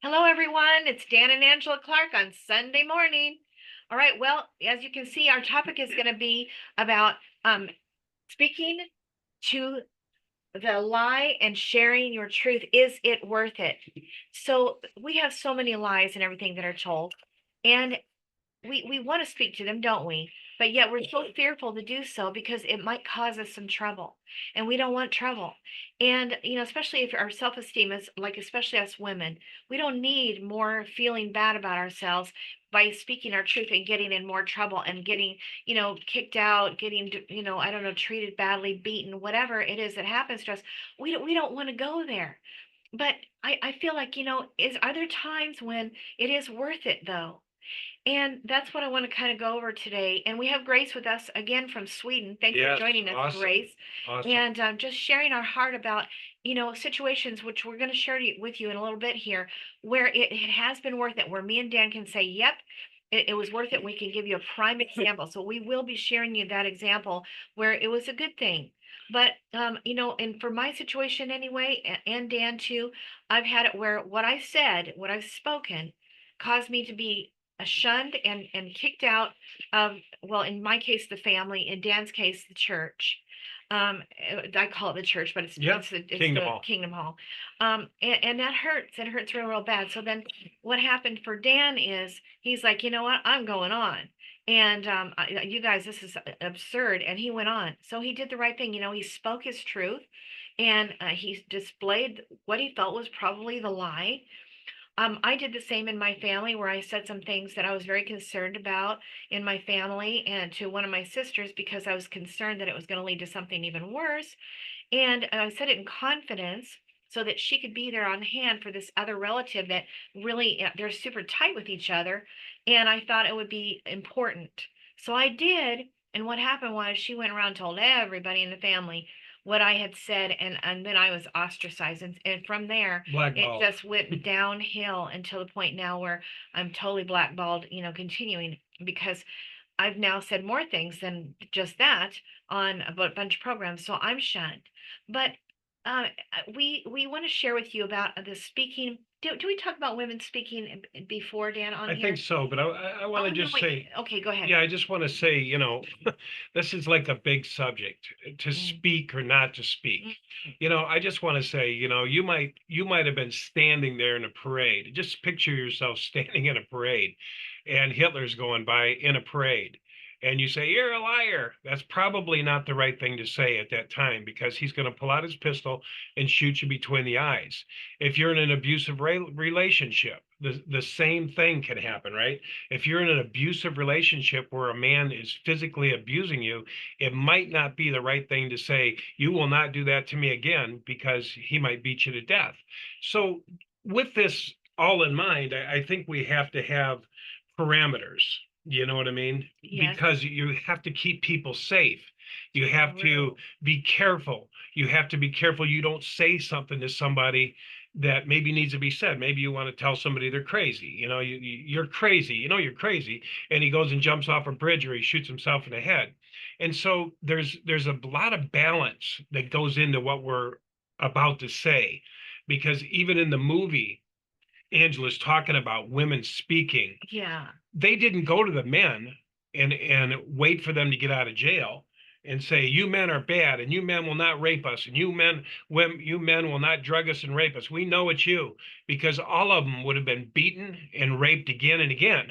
Hello, everyone. It's Dan and Angela Clark on Sunday morning. All right. Well, as you can see, our topic is going to be about um, speaking to the lie and sharing your truth. Is it worth it? So we have so many lies and everything that are told, and we want to speak to them, don't we? But yet we're so fearful to do so because it might cause us some trouble, and we don't want trouble. And especially if our self-esteem is like, especially us women, we don't need more feeling bad about ourselves by speaking our truth and getting in more trouble and getting, kicked out, getting, I don't know, treated badly, beaten, whatever it is that happens to us. We don't want to go there. But I feel like, are there times when it is worth it though? And that's what I want to kind of go over today. And we have Grace with us again from Sweden. Thanks for Yes, joining us, awesome, Grace. awesome. And just sharing our heart about, situations which we're going to share with you in a little bit here, where it has been worth it, where me and Dan can say, yep, it was worth it. We can give you a prime example. So we will be sharing you that example where it was a good thing. But, and for my situation anyway, and Dan too, I've had it where what I said, what I've spoken, caused me to be shunned and kicked out of, well, in my case, the family, in Dan's case, the church. I call it the church, but it's Yeah, it's the it's Kingdom the Hall. Kingdom Hall. And that hurts. It hurts real bad. So then what happened for Dan is he's like, you know what, I'm going on. And you guys, this is absurd. And he went on. So he did the right thing. He spoke his truth, and he displayed what he felt was probably the lie. I did the same in my family where I said some things that I was very concerned about in my family and to one of my sisters because I was concerned that it was going to lead to something even worse. And I said it in confidence so that she could be there on hand for this other relative that really, they're super tight with each other. And I thought it would be important. So I did. And what happened was she went around and told everybody in the family what I had said. And then I was ostracized. And from there, it Blackballed. just went downhill until the point now where I'm totally blackballed, continuing because I've now said more things than just that on a bunch of programs, so I'm shunned. But uh, we want to share with you about the speaking. Do we talk about women speaking before, Dan, on I think here? so, but I want Oh to no, just wait. say, Okay, go ahead. yeah, I just want to say, this is like a big subject to Mm, speak or not to speak. mm, I just want to say, you might have been standing there in a parade. Just picture yourself standing in a parade and Hitler's going by in a parade. And you say, you're a liar. That's probably not the right thing to say at that time because he's going to pull out his pistol and shoot you between the eyes. If you're in an abusive relationship, the same thing can happen, right? If you're in an abusive relationship where a man is physically abusing you, it might not be the right thing to say, you will not do that to me again, because he might beat you to death. So, with this all in mind, I think we have to have parameters. You know what I mean? yes, Because you have to keep people safe. You have to true. be careful. You have to be careful you don't say something to somebody that maybe needs to be said. Maybe you want to tell somebody they're crazy. You're crazy. You're crazy. And he goes and jumps off a bridge or he shoots himself in the head. And so there's a lot of balance that goes into what we're about to say, because even in the movie, Angela's talking about women speaking. Yeah, They didn't go to the men and wait for them to get out of jail and say, you men are bad and you men will not rape us and you men will not drug us and rape us. We know it's you, because all of them would have been beaten and raped again and again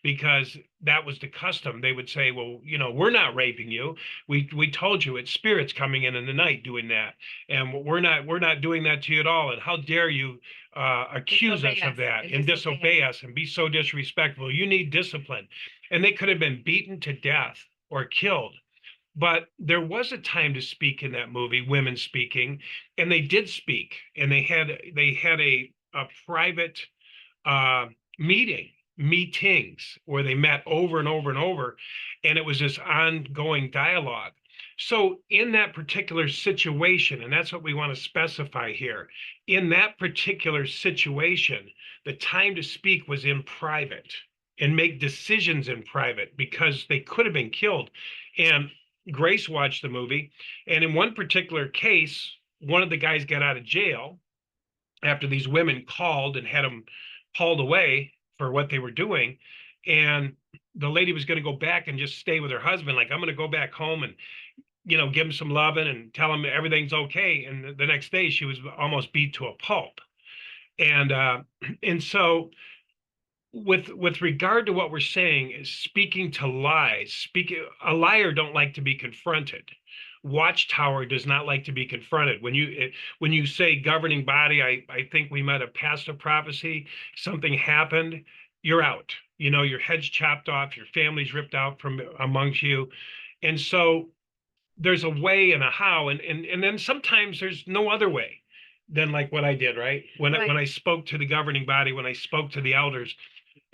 because that was the custom. They would say, well, we're not raping you. We told you it's spirits coming in the night doing that, and we're not doing that to you at all. And how dare you accuse disobey us of us that and and disobey us. disobey us and be so disrespectful. You need discipline. And they could have been beaten to death or killed. But there was a time to speak in that movie, women speaking, and they did speak, and they had a private uh, meetings where they met over and over and over, and it was this ongoing dialogue. So in that particular situation, and that's what we want to specify here, in that particular situation, the time to speak was in private and make decisions in private because they could have been killed. And Grace watched the movie, and in one particular case, one of the guys got out of jail after these women called and had them hauled away for what they were doing. And the lady was going to go back and just stay with her husband. Like, I'm going to go back home and, give him some loving and tell him everything's okay. And the next day she was almost beat to a pulp. And, and so with regard to what we're saying is speaking to lies, a liar don't like to be confronted. Watchtower does not like to be confronted. When you say governing body, I think we might have passed a prophecy, something happened, you're out. Your head's chopped off, your family's ripped out from amongst you. And so there's a way and a how, and then sometimes there's no other way than like what I did, right? When I spoke to the governing body, when I spoke to the elders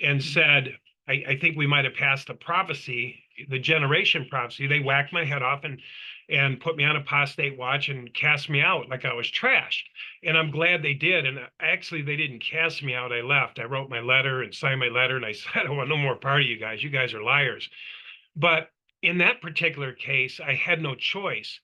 and said, I think we might have passed the prophecy, the generation prophecy. They whacked my head off and put me on apostate watch and cast me out like I was trash. And I'm glad they did. And actually, they didn't cast me out. I left. I wrote my letter and signed my letter, and I said, I want no more part of you guys. You guys are liars. But in that particular case, I had no choice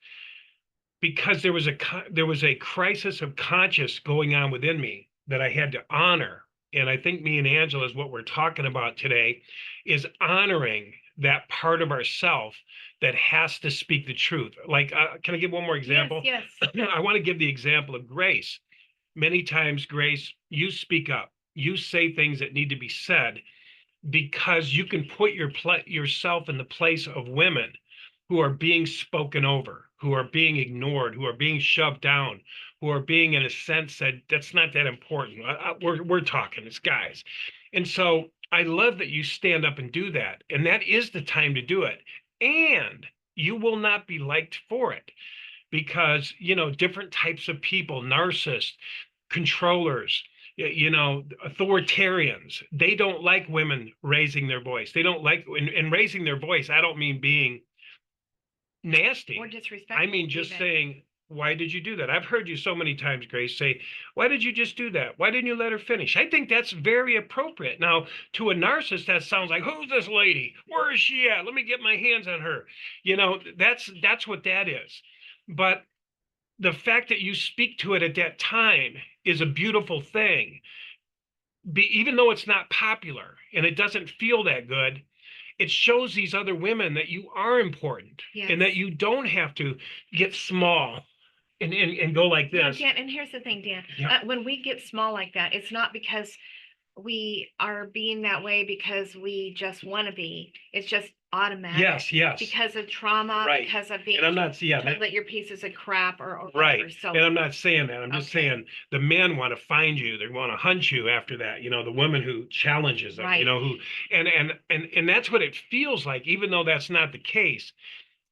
because there was a crisis of conscience going on within me that I had to honor. And I think me and Angela is what we're talking about today, is honoring that part of ourself that has to speak the truth. Like, can I give one more example? Yes. I want to give the example of Grace. Many times, Grace, you speak up. You say things that need to be said because you can put yourself in the place of women who are being spoken over, who are being ignored, who are being shoved down, who are being, in a sense, said that's not that important. We're talking, it's guys. And so I love that you stand up and do that. And that is the time to do it. And you will not be liked for it because, different types of people, narcissists, controllers, authoritarians, they don't like women raising their voice. They don't like, in raising their voice, I don't mean being nasty or disrespectful. I mean just saying, why did you do that? I've heard you so many times, Grace, say, why did you just do that? Why didn't you let her finish? I think that's very appropriate. Now, to a narcissist, that sounds like, who's this lady? Where is she at? Let me get my hands on her. That's what that is. But the fact that you speak to it at that time is a beautiful thing. Even though it's not popular and it doesn't feel that good, it shows these other women that you are important. Yes. And that you don't have to get small and go like this. Dan, and here's the thing, Dan. Yeah. When we get small like that, it's not because we are being that way because we just want to be. It's just automatic. Yes. Because of trauma, Right. because of being And I'm not, that your pieces of crap or right. whatever. So, and I'm not saying that. I'm just saying the men want to find you. They want to hunt you after that. The woman who challenges them. Right. Who and that's what it feels like. Even though that's not the case,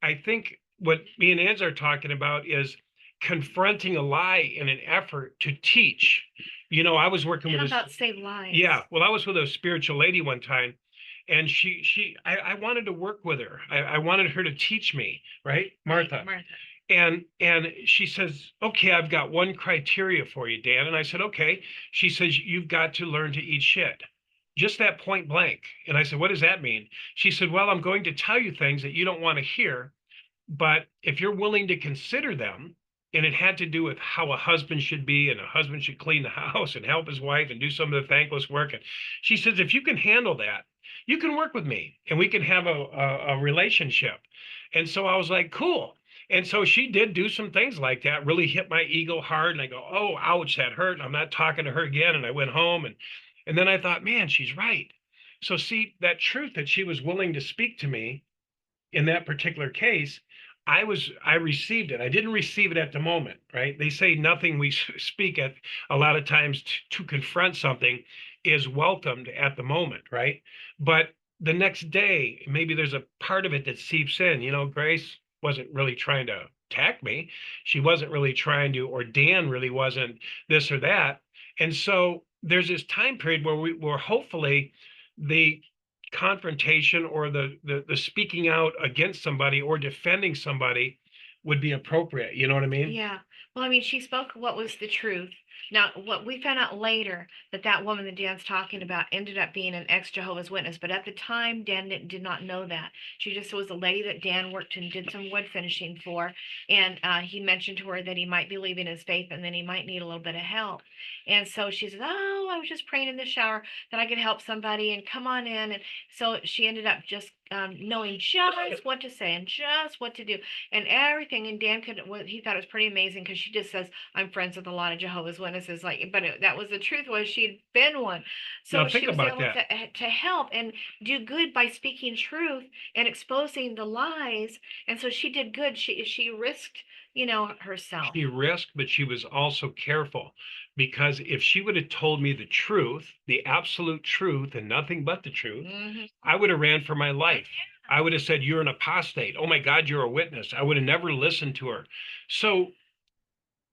I think what me and Anz are talking about is confronting a lie in an effort to teach. I was working with save lives? Yeah, well, I was with a spiritual lady one time, and I wanted to work with her. I wanted her to teach me, right, Martha? Martha. And she says, okay, I've got one criteria for you, Dan. And I said, okay. She says, you've got to learn to eat shit. Just that point blank. And I said, what does that mean? She said, well, I'm going to tell you things that you don't want to hear, but if you're willing to consider them, and it had to do with how a husband should be, and a husband should clean the house and help his wife and do some of the thankless work. And she says, if you can handle that, you can work with me and we can have a relationship. And so I was like, cool. And so she did do some things like that, really hit my ego hard. And I go, oh, ouch, that hurt. I'm not talking to her again. And I went home and then I thought, man, she's right. So see, that truth that she was willing to speak to me in that particular case, I received it. I didn't receive it at the moment, right? They say nothing we speak at a lot of times to confront something is welcomed at the moment, right? But the next day, maybe there's a part of it that seeps in. Grace wasn't really trying to attack me. She wasn't really trying to, or Dan really wasn't this or that. And so there's this time period where hopefully the confrontation or the speaking out against somebody or defending somebody would be appropriate. You know what I mean? Yeah. Well, I mean, she spoke what was the truth. Now, what we found out later that that woman that Dan's talking about ended up being an ex-Jehovah's Witness, but at the time, Dan did not know that. She just was a lady that Dan worked and did some wood finishing for, and he mentioned to her that he might be leaving his faith and then he might need a little bit of help. And so she says, "Oh, I was just praying in the shower that I could help somebody and come on in." And so she ended up just knowing just what to say and just what to do and everything. And Dan could, well, he thought it was pretty amazing because she just says, "I'm friends with a lot of Jehovah's Witnesses." Like, but that was the truth, was she'd been one. Now So think she was about able that. to help and do good by speaking truth and exposing the lies. And so she did good. She risked, herself. She risked, but she was also careful, because if she would have told me the truth, the absolute truth, and nothing but the truth, Hmm. I would have ran for my life. I would have said, "You're an apostate. Oh my God, you're a witness." I would have never listened to her. So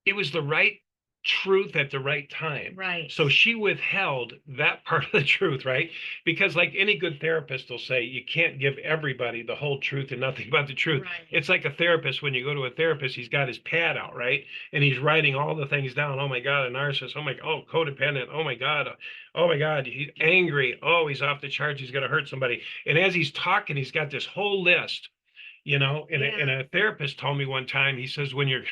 it was the right truth at the right time. Right. So she withheld that part of the truth, right? Because, like any good therapist will say, you can't give everybody the whole truth and nothing but the truth. Right. It's like a therapist, when you go to a therapist, he's got his pad out, right? And he's writing all the things down. Oh my God, a narcissist. Oh my, oh, codependent. Oh my God. Oh my God, he's angry. Oh, he's off the charts. He's going to hurt somebody. And as he's talking, he's got this whole list. And Yeah. a therapist told me one time, he says, when you're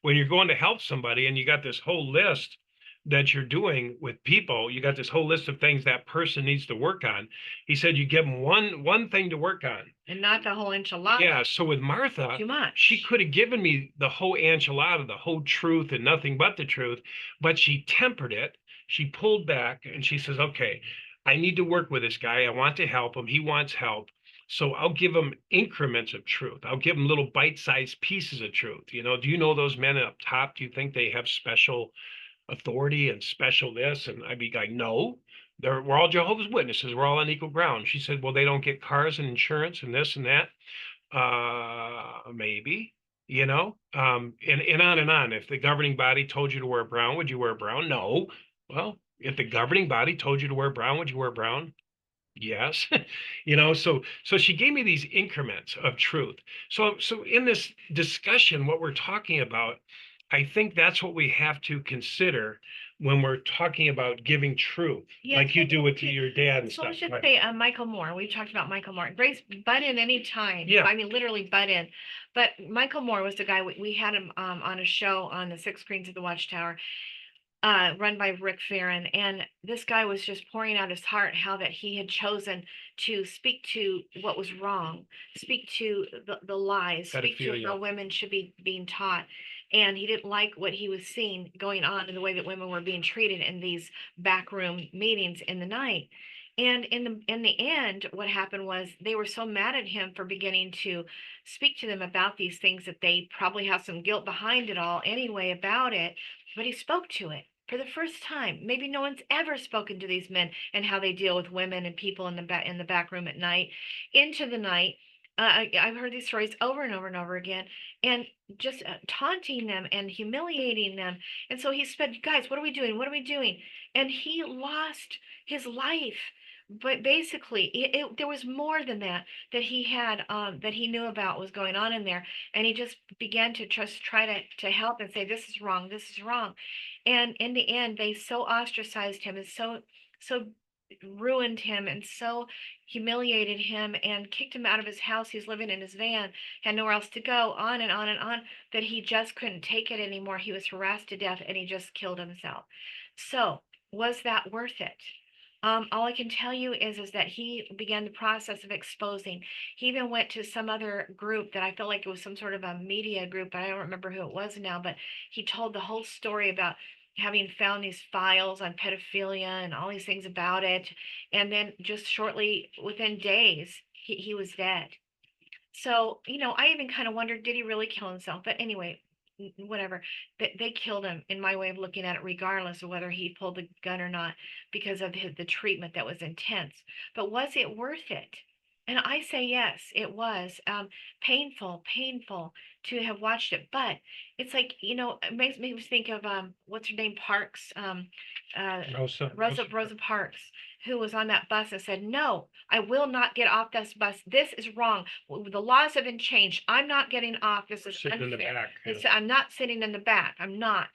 when you're going to help somebody and you got this whole list that you're doing with people, you got this whole list of things that person needs to work on. He said, you give them one thing to work on. And not the whole enchilada. Yeah. So with Martha, Too much. she could have given me the whole enchilada, the whole truth and nothing but the truth, but she tempered it. She pulled back and she says, okay, I need to work with this guy. I want to help him. He wants help. So I'll give him increments of truth. I'll give him little bite-sized pieces of truth. Do you know those men up top? Do you think they have special authority and special this? And I'd be like, no, we're all Jehovah's Witnesses. We're all on equal ground. She said, well, they don't get cars and insurance and this and that. Maybe, and on and on. If the governing body told you to wear brown, would you wear brown? No. Well, if the governing body told you to wear brown, would you wear brown? Yes. So she gave me these increments of truth. So in this discussion, what we're talking about, I think that's what we have to consider when we're talking about giving truth, Yes, like you I do think with too. your dad and So stuff. let's just Right. say Michael Moore. We've talked about Michael Moore. Grace, butt in any time. Yeah. I mean, literally butt in. But Michael Moore was the guy we had him on a show on the Six Screens of the Watchtower, run by Rick Farron. And this guy was just pouring out his heart how that he had chosen to speak to what was wrong, speak to the lies, speak to Pedophilia. how women should be being taught. And he didn't like what he was seeing going on in the way that women were being treated in these backroom meetings in the night. And in the end, what happened was they were so mad at him for beginning to speak to them about these things that they probably have some guilt behind it all anyway about it, but he spoke to it for the first time. Maybe no one's ever spoken to these men and how they deal with women and people in the back room at night, into the night. I've heard these stories over and over and over again, and just taunting them and humiliating them. And so he said, "Guys, what are we doing? What are we doing?" And he lost his life. But basically, there was more than that he had, that he knew about was going on in there, and he just began to just try to help and say, "This is wrong. This is wrong." And in the end, they so ostracized him and so ruined him and so humiliated him and kicked him out of his house. He's living in his van, had nowhere else to go, on and on and on, that he just couldn't take it anymore. He was harassed to death and he just killed himself. So, was that worth it? All I can tell you is that he began the process of exposing. He even went to some other group that I felt like it was some sort of a media group, but I don't remember who it was now. But he told the whole story about having found these files on pedophilia and all these things about it. And then just shortly, within days, he was dead. So, I even kind of wondered, did he really kill himself? But anyway, whatever. They killed him, in my way of looking at it, regardless of whether he pulled the gun or not, because of the treatment that was intense. But was it worth it? And I say yes, it was painful, painful to have watched it. But it's like, it makes me think of what's her name, Parks, uh, Rosa Parks, who was on that bus and said, "No, I will not get off this bus. This is wrong. The laws have been changed. I'm not getting off. This is Sitting in the unfair. back. Yeah. I'm not sitting in the back. I'm not."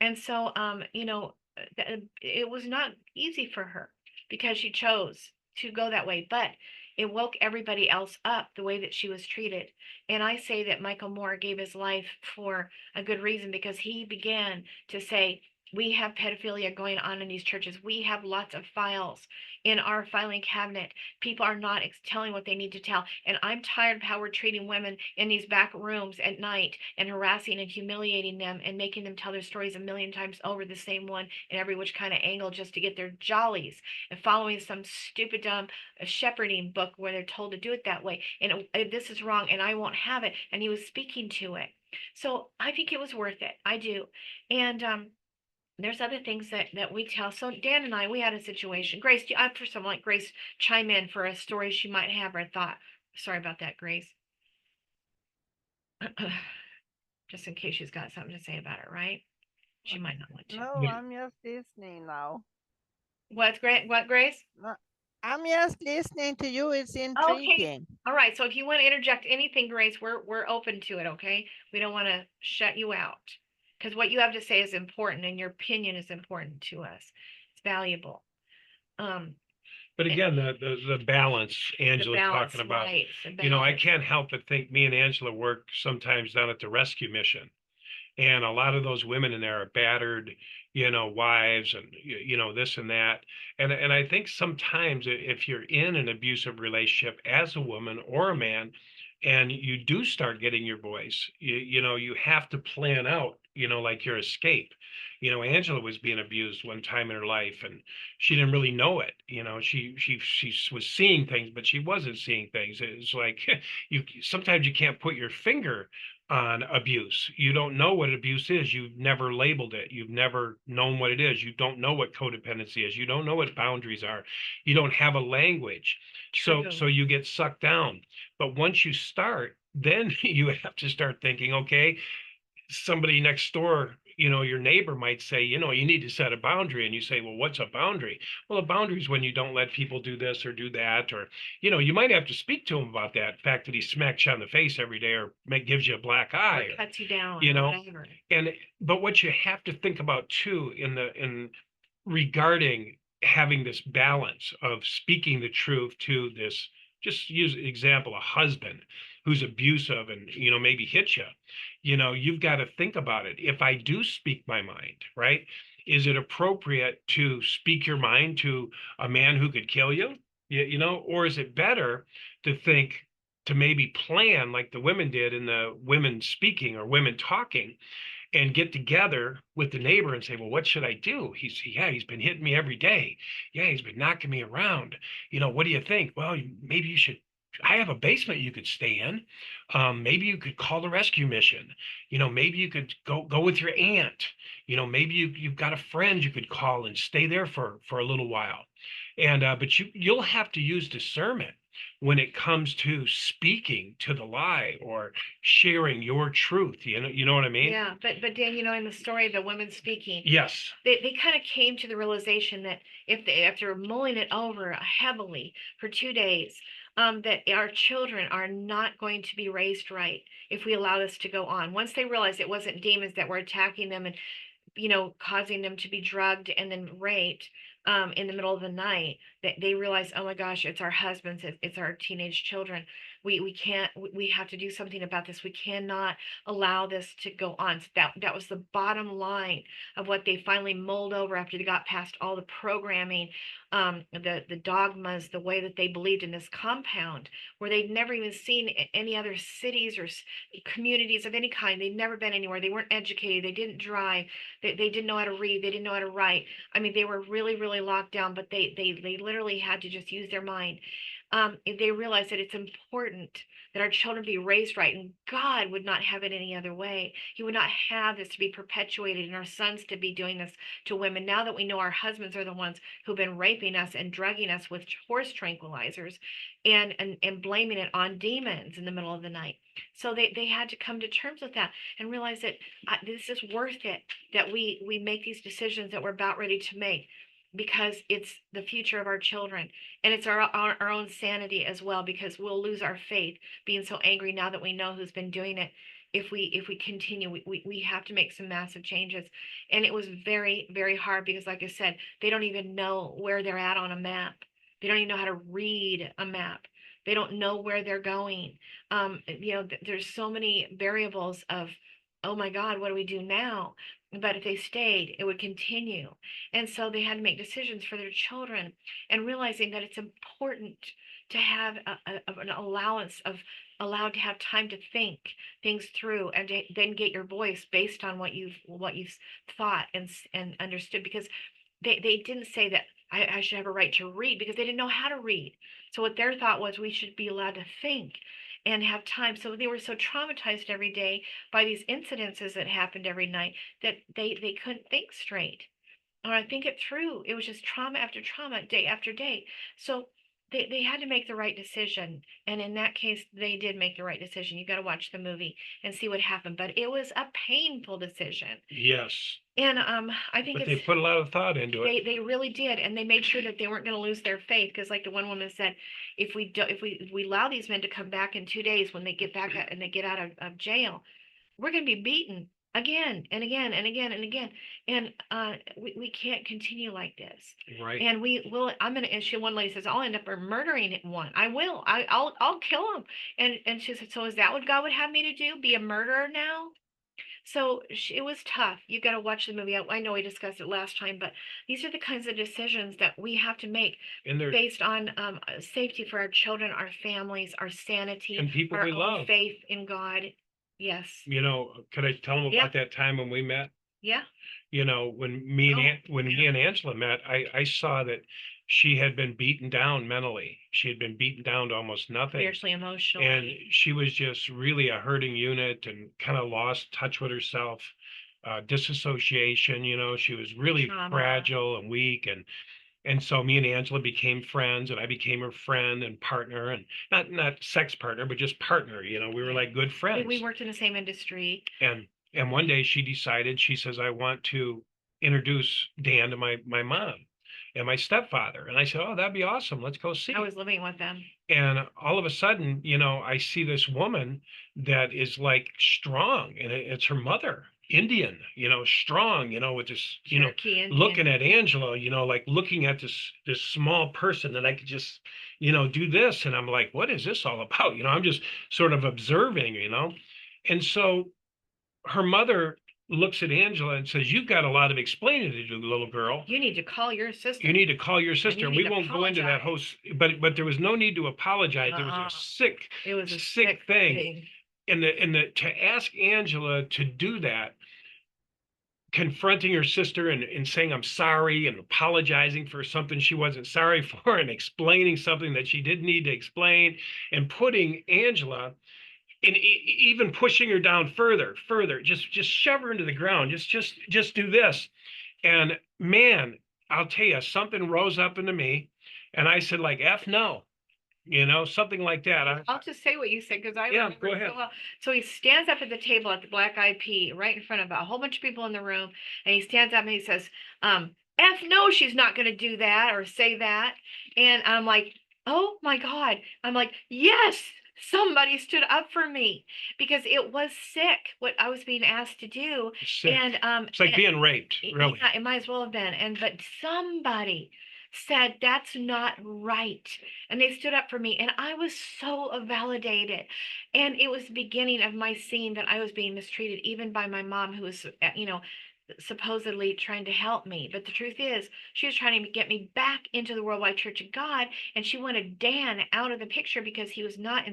And so, it was not easy for her because she chose to go that way. But it woke everybody else up the way that she was treated. And I say that Michael Moore gave his life for a good reason, because he began to say, we have pedophilia going on in these churches. We have lots of files in our filing cabinet. People are not telling what they need to tell. And I'm tired of how we're treating women in these back rooms at night and harassing and humiliating them and making them tell their stories a million times over, the same one in every which kind of angle, just to get their jollies, and following some stupid, dumb shepherding book where they're told to do it that way. And this is wrong and I won't have it. And he was speaking to it. So I think it was worth it. I do. And there's other things that we tell. So Dan and I, we had a situation. Grace, I for someone like Grace chime in for a story she might have or a thought. Sorry about that, Grace. Just in case she's got something to say about it, right? She might not want to. No, Yeah. I'm just listening now. What's great? What, Grace? No, I'm just listening to you. It's Okay. intriguing. All right. So if you want to interject anything, Grace, we're open to it. Okay. We don't want to shut you out, because what you have to say is important and your opinion is important to us. It's valuable. Um, But again, the balance the Angela's balance, talking about, right? The I balance. can't help but think me and Angela work sometimes down at the rescue mission. And a lot of those women in there are battered, wives and, this and that. And I think sometimes if you're in an abusive relationship as a woman or a man, and you do start getting your voice, you have to plan out, like your escape. Angela was being abused one time in her life and she didn't really know it. She was seeing things, but she wasn't seeing things. It's like you sometimes you can't put your finger on abuse. You don't know what abuse is. You've never labeled it. You've never known what it is. You don't know what codependency is. You don't know what boundaries are. You don't have a language. So True. you get sucked down. But once you start, then you have to start thinking, okay, somebody next door, your neighbor might say, you need to set a boundary. And you say, well, what's a boundary? Well, a boundary is when you don't let people do this or do that, or, you might have to speak to him about that fact that he smacks you on the face every day or gives you a black eye, Or cuts you down you or know, whatever. but what you have to think about too in regarding having this balance of speaking the truth to this, just use an example, a husband who's abusive and maybe hit you, you've got to think about it. If I do speak my mind, right, is it appropriate to speak your mind to a man who could kill you? Or is it better to think, to maybe plan like the women did in the women speaking or women talking, and get together with the neighbor and say, well, what should I do? He's been hitting me every day. Yeah, he's been knocking me around. What do you think? Well, maybe you should. I have a basement you could stay in. Maybe you could call the rescue mission. Maybe you could go with your aunt. Maybe you've got a friend you could call and stay there for a little while. And but you'll have to use discernment when it comes to speaking to the lie or sharing your truth. You know what I mean? Yeah, but Dan, in the story of the women speaking, Yes. they kind of came to the realization that after mulling it over heavily for 2 days, that our children are not going to be raised right if we allow this to go on. Once they realized it wasn't demons that were attacking them and causing them to be drugged and then raped in the middle of the night, that they realize, oh my gosh, it's our husbands, it's our teenage children. We can't, we have to do something about this. We cannot allow this to go on. So that was the bottom line of what they finally mulled over after they got past all the programming, the dogmas, the way that they believed in this compound, where they'd never even seen any other cities or communities of any kind. They'd never been anywhere. They weren't educated. They didn't drive. They didn't know how to read. They didn't know how to write. I mean, they were really, really locked down, but they literally had to just use their mind. they realized that it's important that our children be raised right, and God would not have it any other way. He would not have this to be perpetuated and our sons to be doing this to women. Now that we know our husbands are the ones who've been raping us and drugging us with horse tranquilizers and blaming it on demons in the middle of the night. So they had to come to terms with that and realize that this is worth it, that we make these decisions that we're about ready to make, because it's the future of our children, and it's our own sanity as well, because we'll lose our faith being so angry now that we know who's been doing it. If we continue, we have to make some massive changes. And it was very, very hard, because like I said, they don't even know where they're at on a map. They don't even know how to read a map. They don't know where they're going. There's so many variables of, oh my God, what do we do now? But if they stayed, it would continue. And so they had to make decisions for their children, and realizing that it's important to have an allowance of allowed to have time to think things through, and to then get your voice based on what you've thought and understood. Because they didn't say that I should have a right to read, because they didn't know how to read. So what their thought was, we should be allowed to think and have time. So they were so traumatized every day by these incidences that happened every night, that they couldn't think straight or think it through. It was just trauma after trauma, day after day. So they had to make the right decision. And in that case, they did make the right decision. You got to watch the movie and see what happened. But it was a painful decision. Yes. And I think But they put a lot of thought into it. they really did, and they made sure that they weren't going to lose their faith, because like the one woman said, if we allow these men to come back in 2 days, when they get back and they get out of jail, we're going to be beaten again and again and again and again. And we can't continue like this. Right. And we will. One lady says, I'll end up murdering one. I will. I'll kill him. And she said, so is that what God would have me to do? Be a murderer now? So it was tough. You got to watch the movie. I know we discussed it last time, but these are the kinds of decisions that we have to make based on safety for our children, our families, our sanity, and people our we own love. faith in God. Yes. Could I tell them about that time when we met? Yeah. When me and Angela met, I saw that she had been beaten down mentally. She had been beaten down to almost nothing. Spiritually, emotionally. And she was just really a hurting unit, and kind of lost touch with herself. Disassociation, she was really Trauma. fragile and weak. And so me and Angela became friends, and I became her friend and partner, and not sex partner, but just partner. We were like good friends. We worked in the same industry. And one day she decided, she says, I want to introduce Dan to my mom and my stepfather. And I said, oh, that'd be awesome. Let's go see. I was living with them. And all of a sudden, I see this woman that is like strong, and it's her mother, Indian, strong, with this, looking at Angela, like looking at this small person that I could just, do this. And I'm like, what is this all about? I'm just sort of observing, And so her mother looks at Angela and says, you've got a lot of explaining to do, little girl. You need to call your sister. You need to call your sister. And we won't go into that whole, but there was no need to apologize. It was a sick thing. And to ask Angela to do that, confronting her sister and saying, I'm sorry, and apologizing for something she wasn't sorry for, and explaining something that she didn't need to explain, and putting Angela, and even pushing her down further, just shove her into the ground. Just do this. And man, I'll tell you, something rose up into me, and I said, like, F no, something like that. I'll just say what you said, because I remember go ahead. So well. So he stands up at the table at the Black Eyed Pea, right in front of a whole bunch of people in the room, and he stands up and he says, F no, she's not going to do that or say that. And I'm like, oh my God. I'm like, yes, somebody stood up for me, because it was sick what I was being asked to do. And it's like being raped, really. Yeah, it might as well have been. But somebody said, that's not right. And they stood up for me, and I was so validated. And it was the beginning of my seeing that I was being mistreated, even by my mom, who was, supposedly trying to help me. But the truth is, she was trying to get me back into the Worldwide Church of God, and she wanted Dan out of the picture, because he was not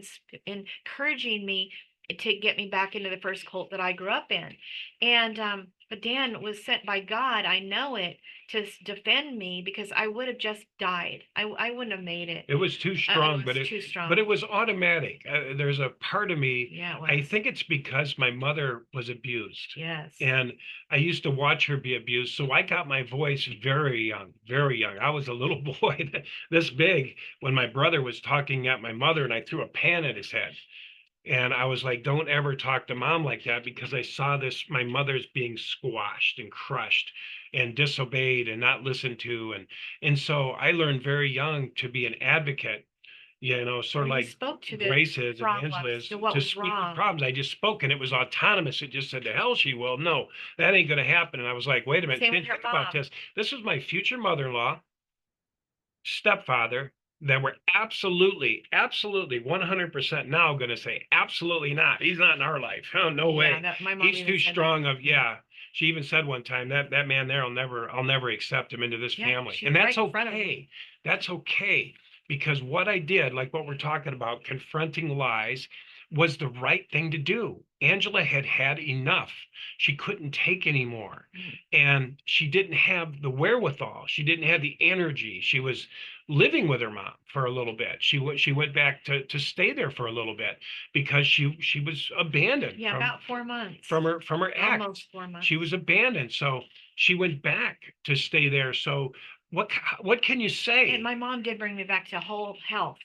encouraging me to get me back into the first cult that I grew up in. And But Dan was sent by God, I know it, to defend me because I would have just died. I wouldn't have made it. It was too It strong, was too strong. but it was automatic. There's a part of me, Yeah, it I was. think it's because my mother was abused. Yes. And I used to watch her be abused. So I got my voice very young, very young. I was a little boy this big when my brother was talking at my mother and I threw a pan at his head. And I was like, don't ever talk to mom like that because I saw this, my mother's being squashed and crushed and disobeyed and not listened to. And so I learned very young to be an advocate, sort of Well, you like spoke to the Grace is, problems, Evangelist, to what to was speak to wrong. problems. I just spoke and it was autonomous. It just said, to hell she will. No, that ain't going to happen. And I was like, wait a minute, Same with her think about mom. this. This was my future mother-in-law, stepfather, that were absolutely, absolutely 100% now going to say, absolutely not. He's not in our life. Oh, no Yeah, way. that my mom He's even too said that. strong of, yeah. She even said one time that man there I'll never accept him into this Yeah, family. she's And that's right in front of me. okay. That's okay. Because what I did, like what we're talking about, confronting lies, was the right thing to do. Angela had had enough. She couldn't take anymore. Mm. And she didn't have the wherewithal. She didn't have the energy. She was living with her mom for a little bit. She went back to stay there for a little bit because she was abandoned Yeah, about 4 months. from her ex. Almost 4 months. She was abandoned, so she went back to stay there. So what can you say? And my mom did bring me back to whole health.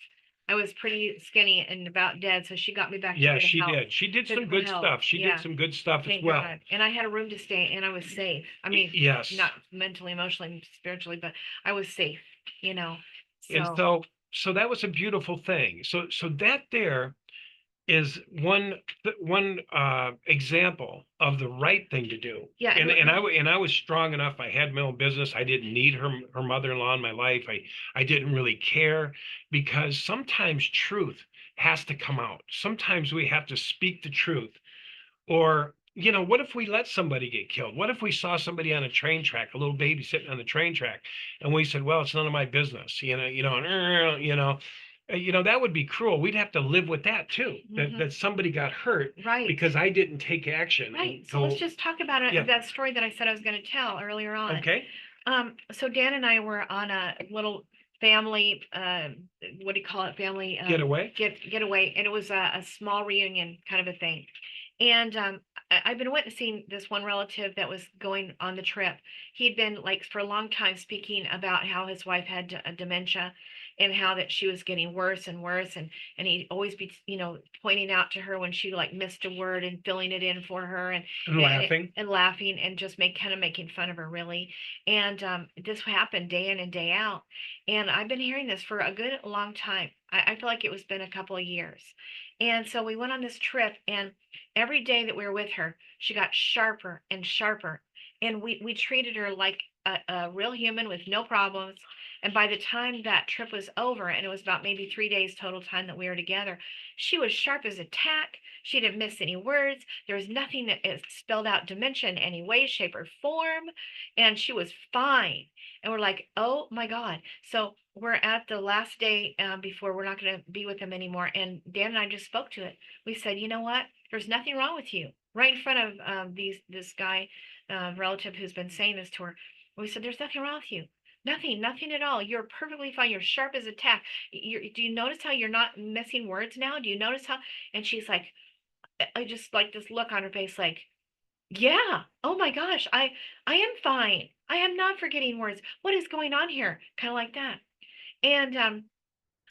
I was pretty skinny and about dead, so she got me back to Yeah, good she health. did. She did some Physical good health. stuff. She Yeah. did some good stuff as Thank well. God. And I had a room to stay and I was safe. I mean, Yes. not mentally, emotionally, spiritually, but I was safe, you know. And So so that was a beautiful thing. So that there is one example of the right thing to do. yeah, And I was strong enough. I had my own business. I didn't need her mother-in-law in my life. I didn't really care because sometimes truth has to come out. Sometimes we have to speak the truth. Or, what if we let somebody get killed? What if we saw somebody on a train track, a little baby sitting on the train track, and we said, "Well, it's none of my business," that would be cruel. We'd have to live with that too, that somebody got hurt right. because I didn't take action. Right. So let's just talk about it, Yeah. that story that I said I was going to tell earlier on. Okay. So Dan and I were on a little family, what do you call it? Family Getaway. Getaway, and it was a small reunion kind of a thing. And I've been witnessing this one relative that was going on the trip. He'd been like for a long time speaking about how his wife had dementia and how that she was getting worse and worse. And he'd always be, pointing out to her when she like missed a word and filling it in for her and laughing and laughing and just kind of making fun of her really. And this happened day in and day out. And I've been hearing this for a good long time. I feel like it was been a couple of years. And so we went on this trip, and every day that we were with her, she got sharper and sharper. And we treated her like a real human with no problems. And by the time that trip was over, and it was about maybe 3 days total time that we were together, she was sharp as a tack. She didn't miss any words. There was nothing that spelled out dementia in any way, shape, or form. And she was fine. And we're like, oh my God. So we're at the last day before we're not going to be with them anymore. And Dan and I just spoke to it. We said, you know what? There's nothing wrong with you. Right in front of this guy, relative who's been saying this to her. We said, there's nothing wrong with you. Nothing at all. You're perfectly fine. You're sharp as a tack. Do you notice how you're not missing words now? Do you notice how? And she's like, I just like this look on her face, like, yeah, oh my gosh, I am fine. I am not forgetting words. What is going on here? Kind of like that. And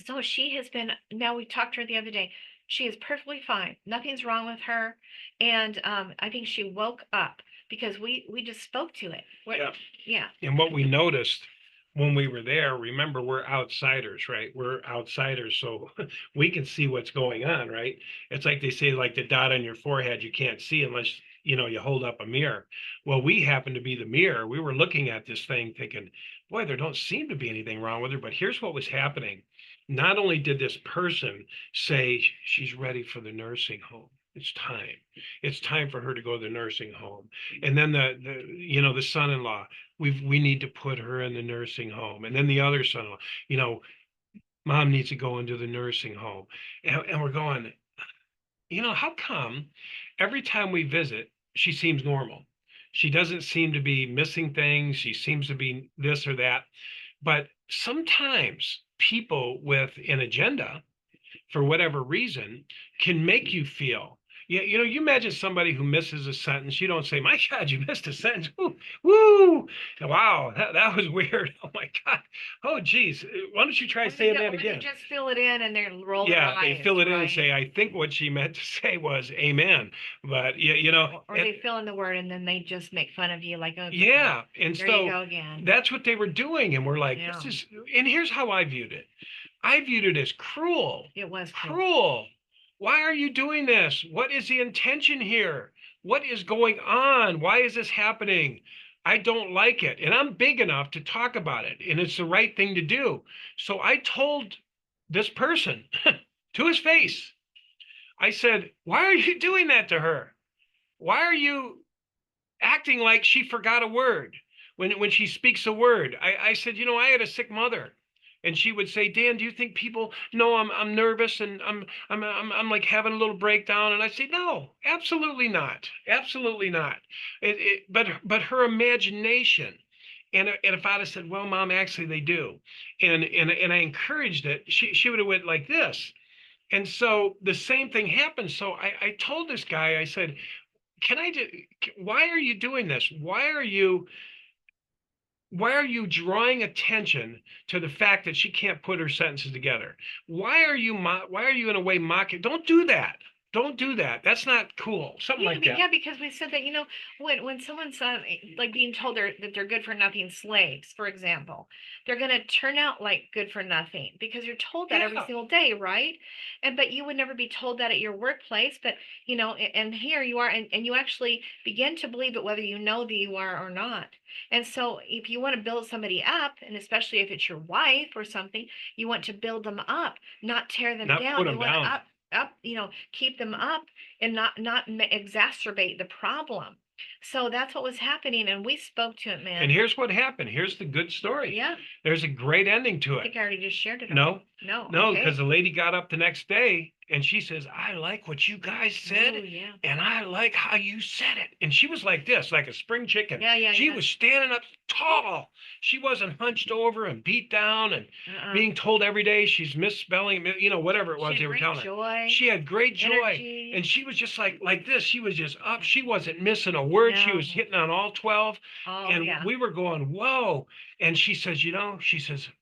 so she has been, now we talked to her the other day. She is perfectly fine. Nothing's wrong with her. And I think she woke up because we just spoke to it. Yeah. Yeah. And what we noticed when we were there, remember, we're outsiders, right? We're outsiders, so we can see what's going on, right? It's like they say, like the dot on your forehead, you can't see unless, you hold up a mirror. Well, we happen to be the mirror. We were looking at this thing thinking, boy, there don't seem to be anything wrong with her. But here's what was happening. Not only did this person say she's ready for the nursing home, it's time. It's time for her to go to the nursing home. And then the son-in-law, we need to put her in the nursing home. And then the other son-in-law, mom needs to go into the nursing home. And we're going, how come every time we visit, she seems normal? She doesn't seem to be missing things. She seems to be this or that. But sometimes people with an agenda, for whatever reason, can make you feel. Yeah, you imagine somebody who misses a sentence. You don't say, "My God, you missed a sentence." Woo, woo. Wow, that was weird. Oh my God. Oh geez. Why don't you try saying that Or they again? just fill it in and they're roll their Yeah, they eyes, fill it in and right? say, "I think what she meant to say was amen." But yeah, Or they fill in the word and then they just make fun of you like, okay, yeah. And there you so go again. that's what they were doing. And we're like, Yeah. and here's how I viewed it. I viewed it as cruel. It was cruel. Cruel. Why are you doing this? What is the intention here? What is going on? Why is this happening? I don't like it. And I'm big enough to talk about it. And it's the right thing to do. So I told this person to his face, I said, "Why are you doing that to her? Why are you acting like she forgot a word when she speaks a word?" I said, I had a sick mother, and she would say, "Dan, do you think people know I'm nervous and I'm like having a little breakdown?" And I say, "No, absolutely not, absolutely not." But her imagination. And if I'd have said, "Well, Mom, actually they do," and I encouraged it, she would have went like this. And so the same thing happened. So I told this guy, I said, can I do, why are you doing this? Why are you drawing attention to the fact that she can't put her sentences together? Why are you in a way mocking? Don't do that. Don't do that. That's not cool. Something like that. Yeah, because we said that, when someone's like being told that they're good for nothing slaves, for example, they're going to turn out like good for nothing because you're told that every Yeah. single day, right? But you would never be told that at your workplace. But and here you are, and you actually begin to believe it whether you know that you are or not. And so if you want to build somebody up, and especially if it's your wife or something, you want to build them up, not tear them Not down. put You them want to down. up, keep them up and not exacerbate the problem. So that's what was happening, and we spoke to it, man. And here's what happened. Here's the good story. Yeah, There's a great ending to I it. think I already just shared it. No, No, no, okay. because the lady got up the next day and she says, "I like what you guys said, Oh, yeah. and I like how you said it." And she was like this, like a spring chicken. Yeah, She yeah. was standing up tall. She wasn't hunched over and beat down and being told every day she's misspelling, whatever it was they were telling her. Joy, She had great joy. energy. And she was just like this. She was just up. She wasn't missing a word. She No. was hitting on all 12. Oh, And yeah. we were going, whoa. And she says,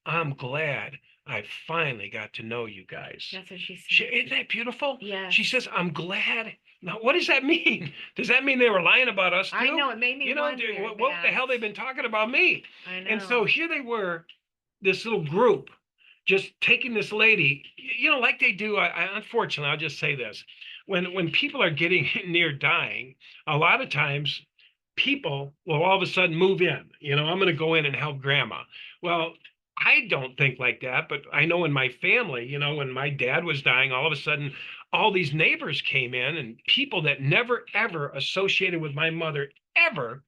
"I'm glad I finally got to know you guys." That's what she said. Isn't that beautiful? Yes. She says, "I'm glad." Now, what does that mean? Does that mean they were lying about us too? I know, it made me wonder what the hell they've been talking about me? I know. And so here they were, this little group, just taking this lady, like they do. Unfortunately, I'll just say this: when people are getting near dying, a lot of times people will all of a sudden move in. I'm going to go in and help grandma. Well, I don't think like that, but I know in my family, when my dad was dying, all of a sudden, all these neighbors came in and people that never ever associated with my mother ever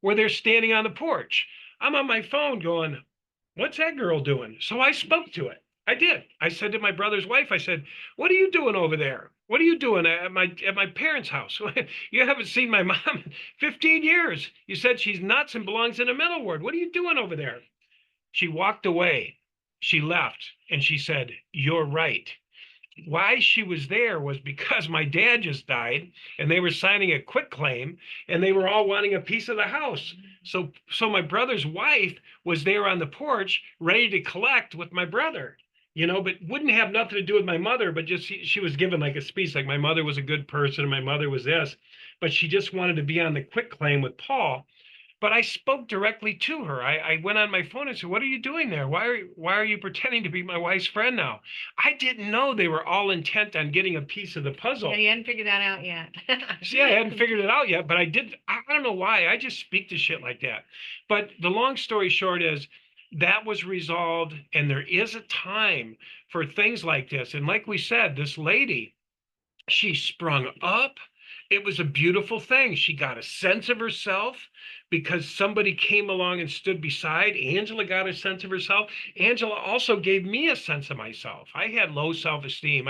were there standing on the porch. I'm on my phone going, "What's that girl doing?" So I spoke to it. I did. I said to my brother's wife, I said, "What are you doing over there? What are you doing at my parents' house? You haven't seen my mom in 15 years. You said she's nuts and belongs in a mental ward. What are you doing over there?" She walked away. She left and she said, "You're right." Why she was there was because my dad just died and they were signing a quit claim and they were all wanting a piece of the house. So my brother's wife was there on the porch ready to collect with my brother, but wouldn't have nothing to do with my mother, but just she was given like a speech, like my mother was a good person and my mother was this, but she just wanted to be on the quit claim with Paul. But I spoke directly to her. I went on my phone and said, "What are you doing there? Why are you pretending to be my wife's friend now?" I didn't know they were all intent on getting a piece of the puzzle. Yeah, you hadn't figured that out yet. See, I hadn't figured it out yet, but I did. I don't know why. I just speak to shit like that. But the long story short is that was resolved, and there is a time for things like this. And like we said, this lady, she sprung up. It was a beautiful thing. She got a sense of herself because somebody came along and stood beside. Angela got a sense of herself. Angela also gave me a sense of myself. I had low self-esteem.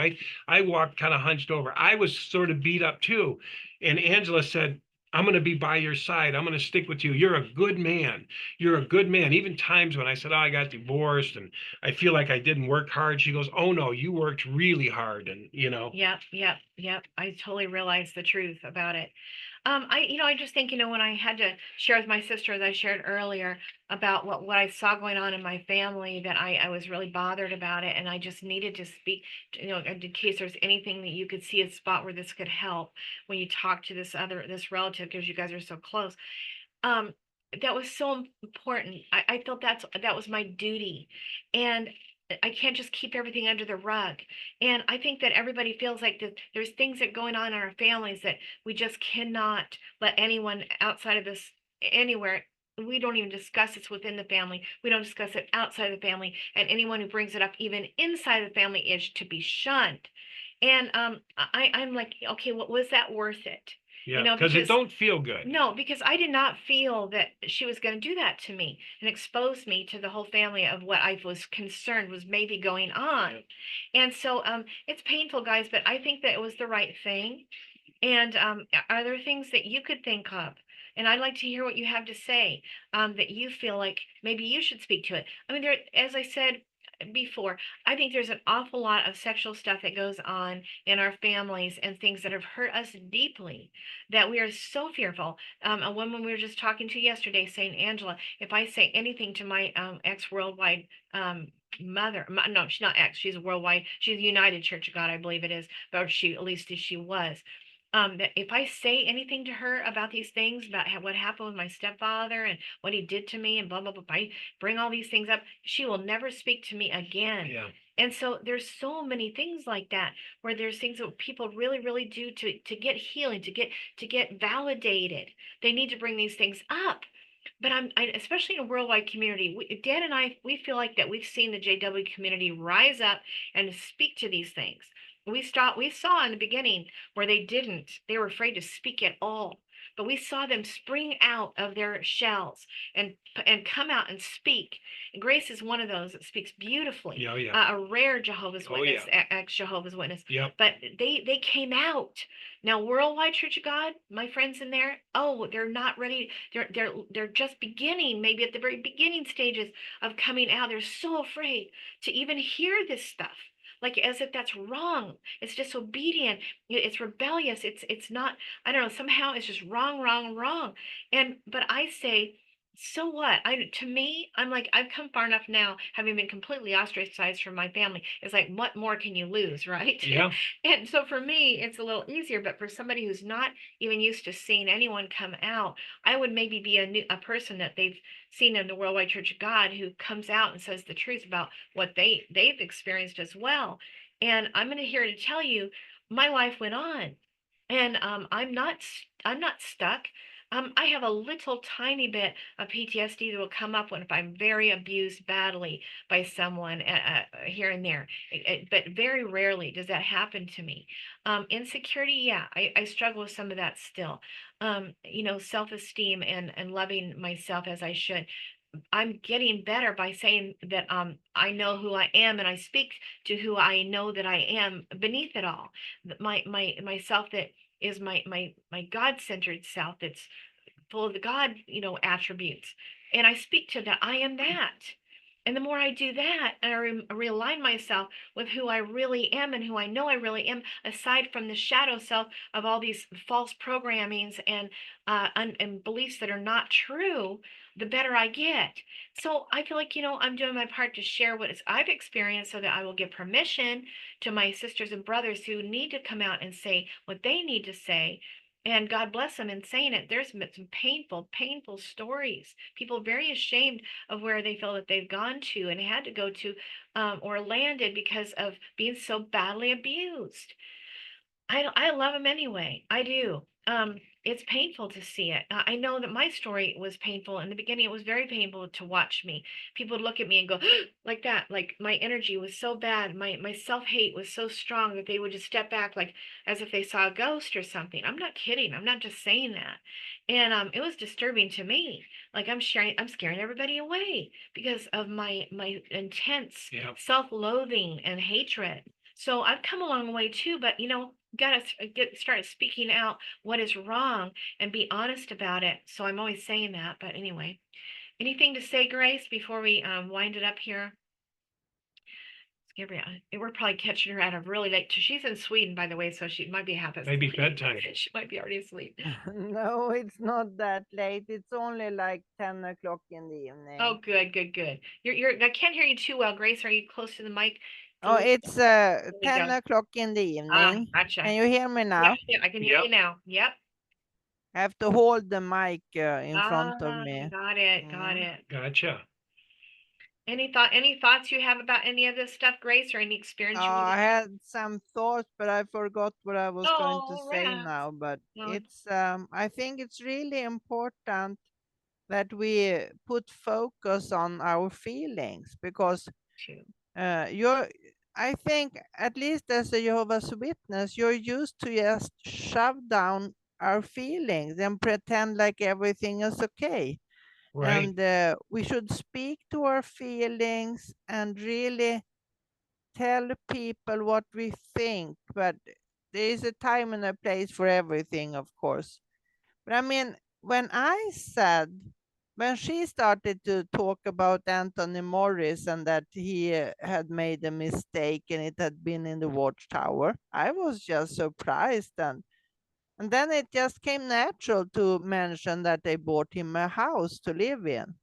I walked kind of hunched over. I was sort of beat up too. And Angela said, I'm going to be by your side. I'm going to stick with you. You're a good man. You're a good man. Even times when I said, oh, I got divorced and I feel like I didn't work hard, she goes, oh no, you worked really hard. And Yep, yep, yep. I totally realized the truth about it. I just think, when I had to share with my sister, as I shared earlier, about what I saw going on in my family, that I was really bothered about it, and I just needed to speak, in case there's anything that you could see a spot where this could help when you talk to this relative, because you guys are so close. um that was so important. I felt that was my duty, and I can't just keep everything under the rug. And I think that everybody feels like that there's things that going on in our families that we just cannot let anyone outside of this anywhere. We don't even discuss it within the family. We don't discuss it outside the family, and anyone who brings it up even inside the family is to be shunned. And I'm like, okay, what was that worth it? yeah, because it don't feel good. No, because I did not feel that she was going to do that to me and expose me to the whole family of what I was concerned was maybe going on. And so it's painful, guys, but I think that it was the right thing. And are there things that you could think of? And I'd like to hear what you have to say, that you feel like maybe you should speak to it. I mean, as I said before, I think there's an awful lot of sexual stuff that goes on in our families and things that have hurt us deeply, that we are so fearful. A woman we were just talking to yesterday saying, Angela, if I say anything to my ex worldwide mother, no, she's not ex, she's worldwide, she's United Church of God, I believe it is, but she, at least she was. That if I say anything to her about these things, about what happened with my stepfather and what he did to me and blah, blah, blah, I bring all these things up, she will never speak to me again. Yeah. And so there's so many things like that, where there's things that people really, really do to get healing, to get validated. They need to bring these things up. But especially in a worldwide community, Dan and I, we feel like that we've seen the JW community rise up and speak to these things. We saw in the beginning where they were afraid to speak at all. But we saw them spring out of their shells and come out and speak. And Grace is one of those that speaks beautifully. Yeah, yeah. A rare Jehovah's Oh, Witness, yeah. ex-Jehovah's Witness. Yep. But they came out. Now, Worldwide Church of God, my friends in there, oh, they're not ready. They're just beginning, maybe at the very beginning stages of coming out. They're so afraid to even hear this stuff, like as if that's wrong. It's disobedient. It's rebellious. It's not, I don't know, somehow it's just wrong, wrong, wrong. But I say, so what? To me, I'm like, I've come far enough now, having been completely ostracized from my family. It's like, what more can you lose, right? Yeah. And so for me, it's a little easier. But for somebody who's not even used to seeing anyone come out, I would maybe be a person that they've seen in the Worldwide Church of God who comes out and says the truth about what they've experienced as well. And I'm going to here to tell you, my life went on, and I'm not stuck. I have a little tiny bit of PTSD that will come up when if I'm very abused badly by someone here and there. But very rarely does that happen to me. Insecurity, yeah, I struggle with some of that still. Self-esteem and loving myself as I should. I'm getting better by saying that I know who I am, and I speak to who I know that I am beneath it all. Myself that is my God-centered self, that's full of the God, attributes. And I speak to that. I am that. And the more I do that, and I realign myself with who I really am and who I know I really am, aside from the shadow self of all these false programmings and beliefs that are not true, the better I get. So I feel like, I'm doing my part to share what I've experienced, so that I will give permission to my sisters and brothers who need to come out and say what they need to say. And God bless them in saying it. There's some painful, painful stories. People very ashamed of where they feel that they've gone to and had to go to, or landed because of being so badly abused. I love them anyway. I do. It's painful to see it. I know that my story was painful in the beginning. It was very painful to watch me. People would look at me and go like that. Like my energy was so bad. My self-hate was so strong that they would just step back, like as if they saw a ghost or something. I'm not kidding. I'm not just saying that. And it was disturbing to me. Like I'm scaring everybody away because of my intense Yeah. self-loathing and hatred. So I've come a long way too, but gotta start speaking out what is wrong and be honest about it. So I'm always saying that. But anyway, anything to say, Grace, before we wind it up here? Gabrielle, we're probably catching her at a really late. She's in Sweden, by the way, so she might be half asleep. Maybe bedtime. She might be already asleep. No, it's not that late. It's only like 10 o'clock in the evening. Oh, good, good, good. You're. I can't hear you too well, Grace. Are you close to the mic? Oh, it's we 10 go. o'clock in the evening. Gotcha. Can you hear me Yeah, now? yeah, I can hear you now. Yep. I have to hold the mic in front of Ah, me. got it, got Mm. it. Gotcha. Any thoughts you have about any of this stuff, Grace, or any experience you want I to had some thoughts, but I forgot what I was going to Oh, say rats. now. But No, it's I think it's really important that we put focus on our feelings, because too. you're I think, at least as a Jehovah's Witness, you're used to just shove down our feelings and pretend like everything is okay. Right. And we should speak to our feelings and really tell people what we think. But there is a time and a place for everything, of course. But I mean, when she started to talk about Anthony Morris and that he had made a mistake and it had been in the watchtower, I was just surprised. And then it just came natural to mention that they bought him a house to live in,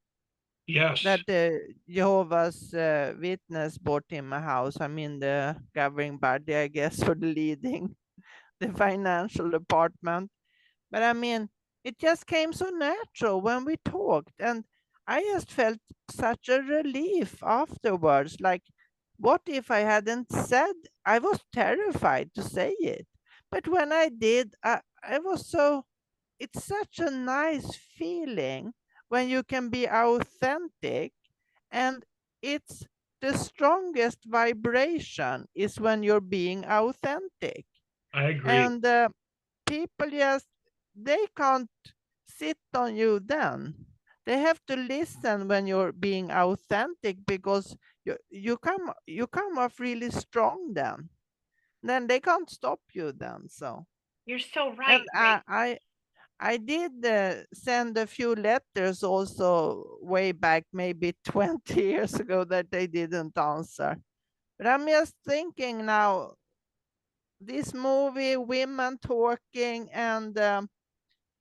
Yes. that the Jehovah's Witness bought him a house. I mean, the governing body, I guess, for the leading the financial department. But I mean, it just came so natural when we talked. And I just felt such a relief afterwards. Like, what if I hadn't said? I was terrified to say it. But when I did, I was so, it's such a nice feeling when you can be authentic. And it's the strongest vibration is when you're being authentic. I agree. And people just, they can't sit on you then. They have to listen when you're being authentic, because you come off really strong then they can't stop you then. So, You're so and right, Grace. I did send a few letters also way back, maybe 20 years ago, that they didn't answer. But I'm just thinking now, this movie, women talking, and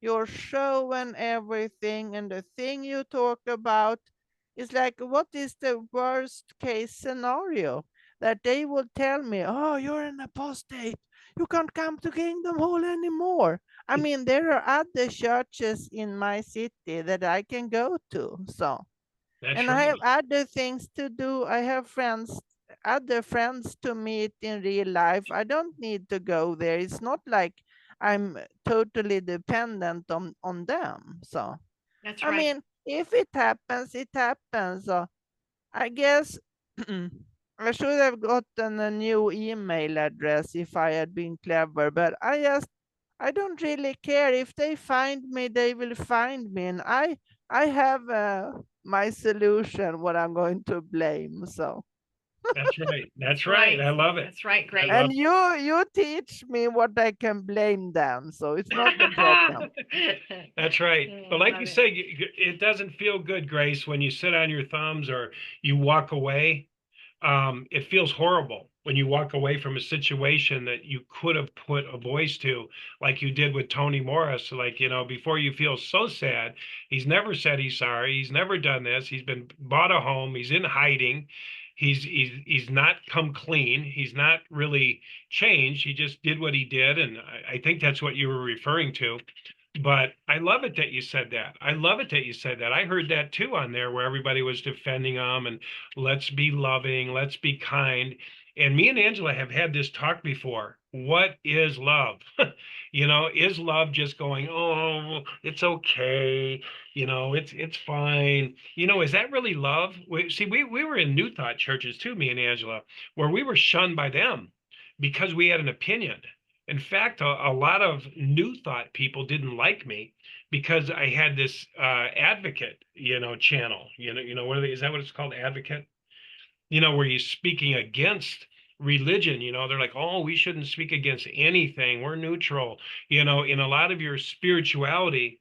your show and everything, and the thing you talk about is like, what is the worst case scenario? That they will tell me, oh, you're an apostate, you can't come to Kingdom Hall anymore. I mean, there are other churches in my city that I can go to. So, That's and I have right. other things to do. I have other friends to meet in real life. I don't need to go there. It's not like I'm totally dependent on them. So, That's I right. mean, if it happens, it happens. So, I guess I should have gotten a new email address if I had been clever, but I don't really care. If they find me, they will find me, and I have my solution. What I'm going to blame. So, That's right. That's That's right. right. I love it. That's right, I Grace. love and you teach me what I can blame them. So it's not the problem. That's right. But like Love you it. say, it doesn't feel good, Grace, when you sit on your thumbs or you walk away. It feels horrible when you walk away from a situation that you could have put a voice to, like you did with Tony Morris. Like, before you feel so sad, he's never said he's sorry. He's never done this. He's been bought a home. He's in hiding. He's not come clean. He's not really changed. He just did what he did, and I think that's what you were referring to. But I love it that you said that. I love it that you said that. I heard that too on there where everybody was defending him and let's be loving, let's be kind. And me and Angela have had this talk before. What is love? Is love just going, "Oh, it's okay. It's fine." Is that really love? We were in New Thought churches too, me and Angela, where we were shunned by them because we had an opinion. In fact, a lot of New Thought people didn't like me because I had this advocate, channel. What are they, is that what it's called? Advocate? Where you're speaking against religion, they're like, oh, we shouldn't speak against anything. We're neutral. In a lot of your spirituality,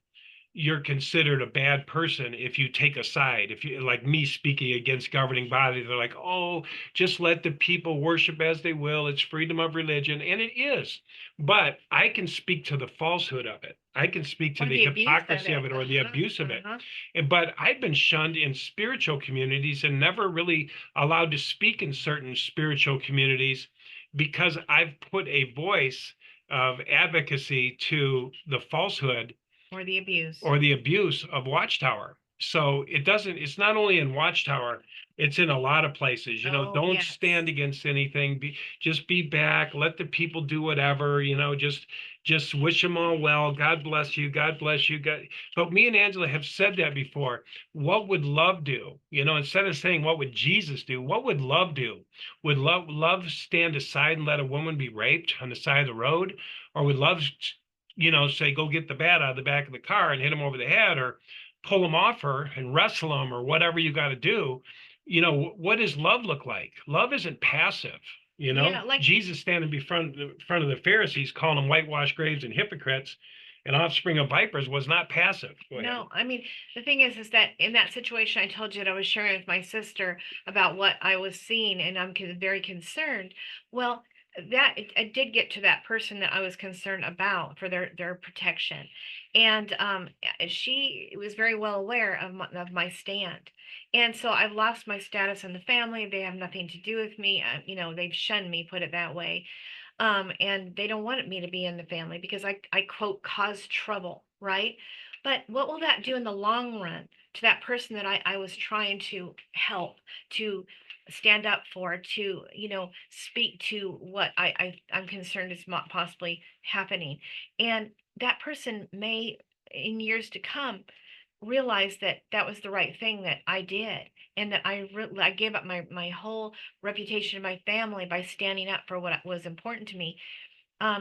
you're considered a bad person if you take a side. If you, like me speaking against governing bodies, they're like, oh, just let the people worship as they will. It's freedom of religion. And it is. But I can speak to the falsehood of it. I can speak to Or the the abuse of hypocrisy of it. it or the abuse of it. Uh-huh. But I've been shunned in spiritual communities and never really allowed to speak in certain spiritual communities because I've put a voice of advocacy to the falsehood Or the abuse. or the abuse of Watchtower. So it's not only in Watchtower, it's in a lot of places. Oh, Don't yes. stand against anything. Just be back. Let the people do whatever. Just wish them all well. God bless you. God bless you. God. But me and Angela have said that before. What would love do? Instead of saying what would Jesus do, what would love do? Would love stand aside and let a woman be raped on the side of the road, or would love say, go get the bat out of the back of the car and hit him over the head, or pull him off her and wrestle him, or whatever you got to do. What does love look like? Love isn't passive. Yeah, like Jesus standing front of the Pharisees, calling them whitewashed graves and hypocrites and offspring of vipers, was not passive. Go ahead. no, I mean, the thing is that in that situation, I told you that I was sharing with my sister about what I was seeing, and I'm very concerned. Well, I did get to that person that I was concerned about for their protection, and she was very well aware of my stand, and so I've lost my status in the family. They have nothing to do with me. They've shunned me, put it that way. And they don't want me to be in the family because I quote cause trouble, right? But what will that do in the long run to that person that I was trying to help, to stand up for, to speak to what I'm concerned is possibly happening, and that person may in years to come realize that that was the right thing that I did, and that I gave up my whole reputation in my family by standing up for what was important to me.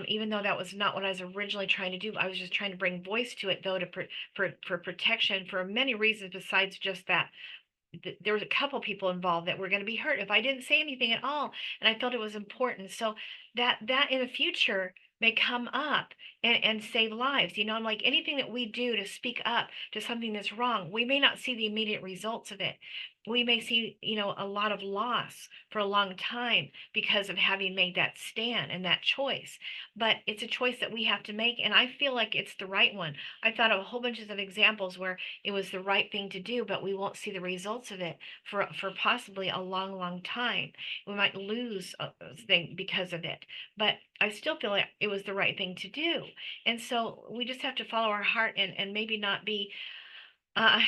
Even though that was not what I was originally trying to do, I was just trying to bring voice to it, though, for protection, for many reasons besides just that. There was a couple people involved that were going to be hurt if I didn't say anything at all, and I felt it was important. So that in the future may come up and save lives. I'm like, anything that we do to speak up to something that's wrong, we may not see the immediate results of it. We may see, a lot of loss for a long time because of having made that stand and that choice. But it's a choice that we have to make, and I feel like it's the right one. I thought of a whole bunches of examples where it was the right thing to do, but we won't see the results of it for possibly a long, long time. We might lose a thing because of it, but I still feel like it was the right thing to do. And so we just have to follow our heart and maybe not be uh,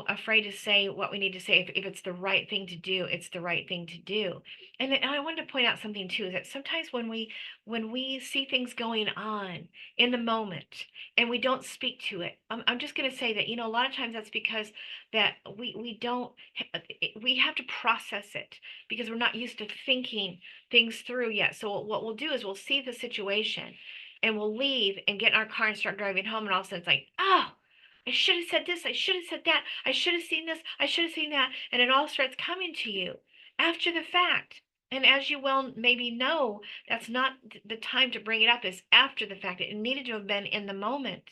afraid to say what we need to say. If it's the right thing to do, it's the right thing to do. And I wanted to point out something too, is that sometimes when we see things going on in the moment and we don't speak to it, I'm just going to say that, a lot of times that's because that we don't, we have to process it because we're not used to thinking things through yet. So what we'll do is we'll see the situation and we'll leave and get in our car and start driving home, and all of a sudden it's like, oh, I should have said this. I should have said that. I should have seen this. I should have seen that. And it all starts coming to you after the fact. And as you well maybe know, that's not the time to bring it up, is after the fact. It needed to have been in the moment.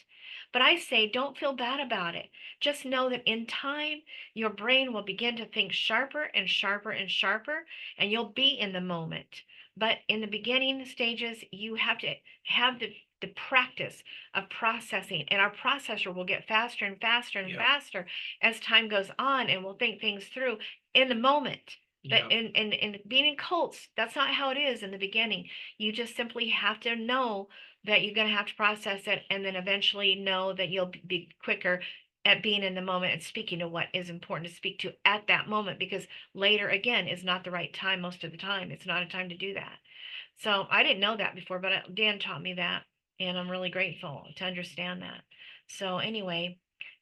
But I say, don't feel bad about it. Just know that in time, your brain will begin to think sharper and sharper and sharper, and you'll be in the moment. But in the beginning stages, you have to have the practice of processing, and our processor will get faster and faster and faster as time goes on, and we'll think things through in the moment. But in being in cults, that's not how it is in the beginning. You just simply have to know that you're going to have to process it, and then eventually know that you'll be quicker at being in the moment and speaking to what is important to speak to at that moment, because later again is not the right time. Most of the time it's not a time to do that. So I didn't know that before, but Dan taught me that, and I'm really grateful to understand that. So anyway,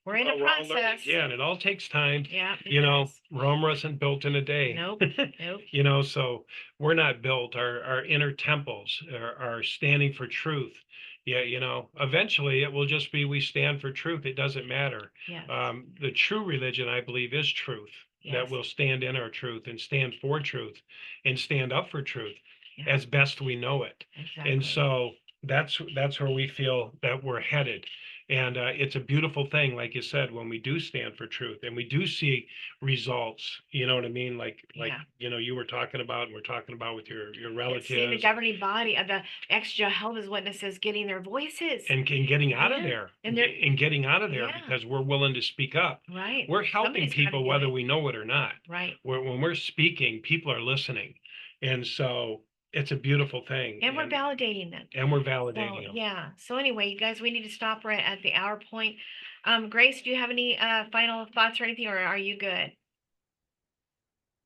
we're in a process. Yeah, and it all takes time. Yeah, Rome wasn't built in a day. Nope. So we're not built. Our inner temples are standing for truth. Yeah, eventually it will just be we stand for truth. It doesn't matter. Yeah. The true religion, I believe, is truth. that Yes. will stand in our truth and stand for truth and stand up for truth Yeah. as best we know it. And Exactly. so that's where we feel that we're headed. And it's a beautiful thing, like you said, when we do stand for truth and we do see results. You know what I mean? Like Yeah. you were talking about, and we're talking about with your And seeing the relatives governing body of the ex-Jehovah's Witnesses getting their voices. and getting out of Yeah. there And they're and getting out of there Yeah. because we're willing to speak up. right. We're helping Somebody's gotta people do whether it. we know it or not. Right. When we're speaking, people are listening. And so it's a beautiful thing. And we're validating them. And we're So validating them. yeah. So anyway, you guys, we need to stop right at the hour point. Grace, do you have any final thoughts or anything, or are you good?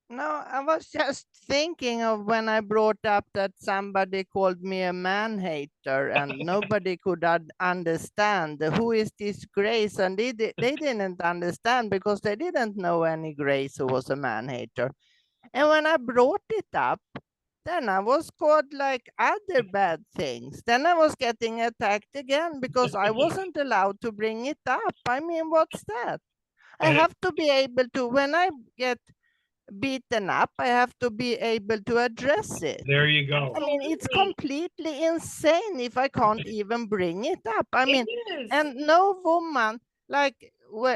No, I was just thinking of when I brought up that somebody called me a man hater and nobody could understand who is this Grace, and they didn't understand because they didn't know any Grace who was a man hater. And when I brought it up, then I was called like other bad things. Then I was getting attacked again because I wasn't allowed to bring it up. I mean, what's that? I And have to be able to, when I get beaten up, I have to be able to address it. there you go. I mean, it's Absolutely. completely insane if I can't even bring it up. I mean, It is. and no woman, like,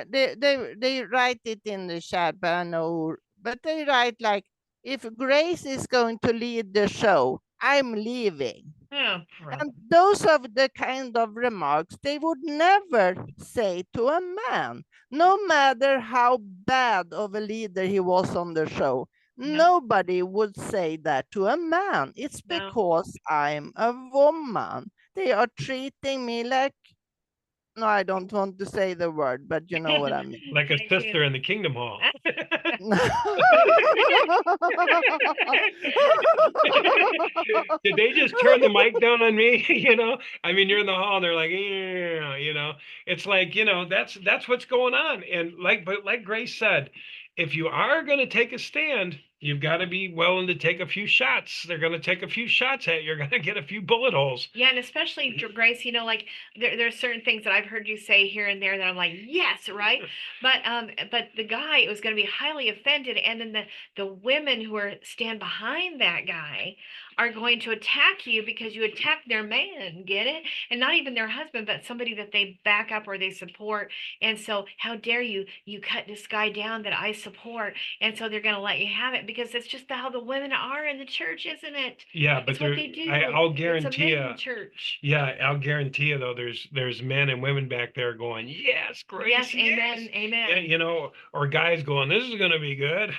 they write it in the chat, but I know, but they write like, if Grace is going to lead the show, I'm leaving. Oh, brother. And those are the kind of remarks they would never say to a man, no matter how bad of a leader he was on the show. No. Nobody would say that to a man. It's No. because I'm a woman. They are treating me like, no, I don't want to say the word, but you know what I mean. Like a I do. sister in the Kingdom Hall. Did they just turn the mic down on me? I mean, you're in the hall and they're like, yeah, it's like, that's what's going on. And but like Grace said, if you are going to take a stand, you've got to be willing to take a few shots. They're going to take a few shots at you. You're going to get a few bullet holes. Yeah, and especially Grace, like there's certain things that I've heard you say here and there that I'm like, yes, right. But the guy was going to be highly offended, and then the women who stand behind that guy are going to attack you because you attacked their man, get it? And not even their husband, but somebody that they back up or they support. And so how dare you cut this guy down that I support? And so they're going to let you have it because it's just how the women are in the church, isn't it? Yeah, but It's what they do. I'll It's a guarantee men you. church. Yeah, I'll guarantee you though. There's men and women back there going, yes, Grace, Yes, yes. amen, amen. Yeah, or guys going, this is going to be good.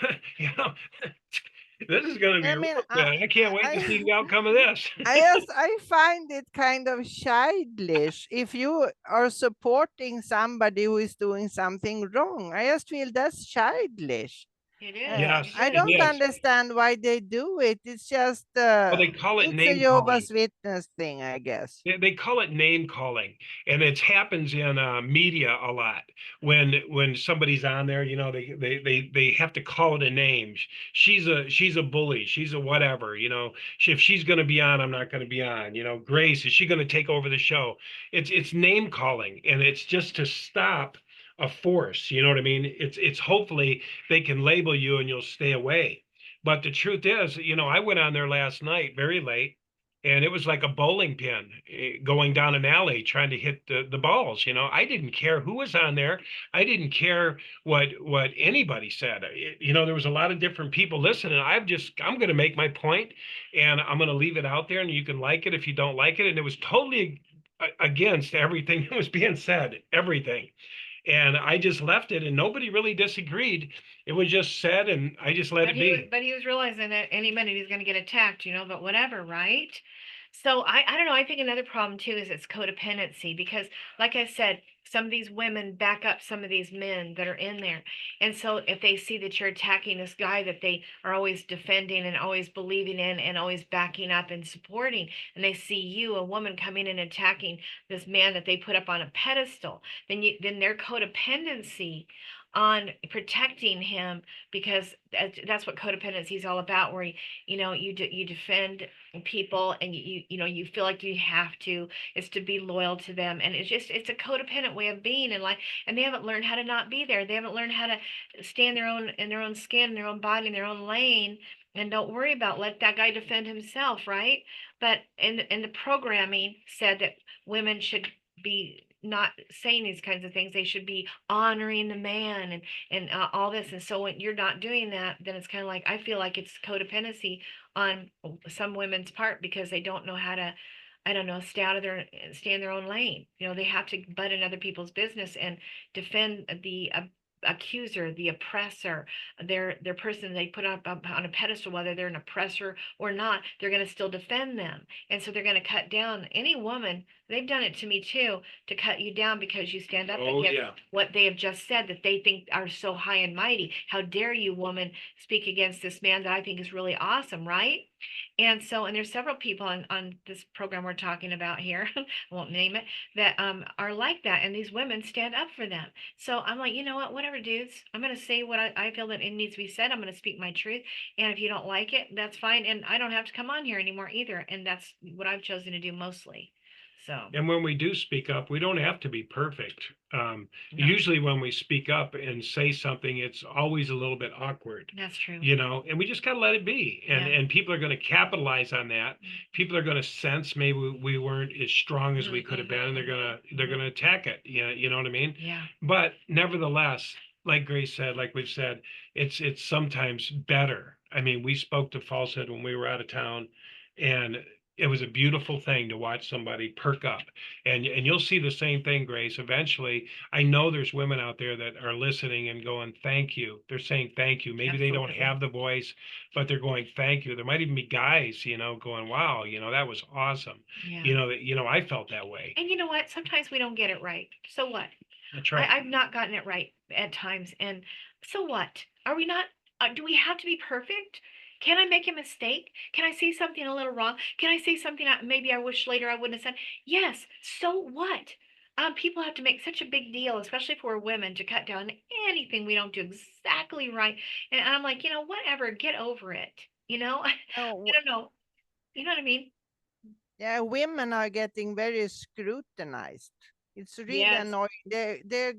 This is going to be I mean, real good. I can't wait to see the outcome of this. I find it kind of childish if you are supporting somebody who is doing something wrong. I just feel that's childish. It is. Yes, I It is. it don't is. understand why they do it. It's just Well, they call it it's a name calling. Jehovah's Witness thing, I guess. They call it name calling, and it happens in media a lot. When somebody's on there, they have to call it a name. She's a bully. She's a whatever. If she's going to be on, I'm not going to be on. Grace, is she going to take over the show? It's name calling, and it's just to stop a force. You know what I mean? It's hopefully they can label you and you'll stay away. But the truth is, I went on there last night very late, and it was like a bowling pin going down an alley trying to hit the balls. I didn't care who was on there. I didn't care what anybody said. There was a lot of different people listening. I'm going to make my point, and I'm going to leave it out there, and you can like it if you don't like it. And it was totally against everything that was being said, everything. And I just left it, and nobody really disagreed. It was just said, and I just let it be. But he was realizing that any minute he's going to get attacked, but whatever, right? So I don't know. I think another problem too is it's codependency because, like I said, some of these women back up some of these men that are in there. And so if they see that you're attacking this guy that they are always defending and always believing in and always backing up and supporting, and they see you, a woman, coming in and attacking this man that they put up on a pedestal, then their codependency on protecting him, because that's what codependency is all about, where you defend people, and you feel like you have to, is to be loyal to them, and it's a codependent way of being in life, and they haven't learned how to not be there. They haven't learned how to stay in their own skin, in their own body, in their own lane, and don't worry about, let that guy defend himself, right? But in the programming said that women should be not saying these kinds of things. They should be honoring the man, and all this. And so when you're not doing that, then it's kind of like, I feel like it's codependency on some women's part, because they don't know how to, I don't know, stay in their own lane. They have to butt in other people's business and defend the accuser, the oppressor, their person they put up on a pedestal, whether they're an oppressor or not. They're going to still defend them, and so they're going to cut down any woman. They've done it to me too, to cut you down because you stand up against what they have just said, that they think are so high and mighty. How dare you, woman, speak against this man that I think is really awesome, right? And so, and there's several people on this program we're talking about here, I won't name it, that are like that, and these women stand up for them. So I'm like, you know what, whatever, dudes. I'm going to say what I feel that it needs to be said. I'm going to speak my truth. And if you don't like it, that's fine. And I don't have to come on here anymore either. And that's what I've chosen to do mostly. So, And when we do speak up, we don't have to be perfect. no, Usually when we speak up and say something, it's always a little bit awkward, that's true. and we just got to let it be. And Yeah. and people are going to capitalize on that. People are going to sense maybe we weren't as strong as we could have been, and they're going to attack it. You know what I mean? Yeah. But nevertheless, like Grace said, like we've said, it's sometimes better. I mean, we spoke to falsehood when we were out of town, and it was a beautiful thing to watch somebody perk up. And you'll see the same thing, Grace. Eventually, I know there's women out there that are listening and going, thank you. They're saying thank you. Maybe they don't Absolutely. have the voice, but they're going, thank you. There might even be guys, going, wow, that was awesome. Yeah. I felt that way. And you know what? Sometimes we don't get it right. So what? That's right. I've not gotten it right at times. And so what? Are we not, do we have to be perfect? Can I make a mistake? Can I say something a little wrong? Can I say something maybe I wish later I wouldn't have said? Yes. So what? People have to make such a big deal, especially for women, to cut down anything we don't do exactly right. And I'm like, whatever, get over it. I Oh, don't know. You know what I mean? yeah, women are getting very scrutinized. It's really Yes. annoying. They're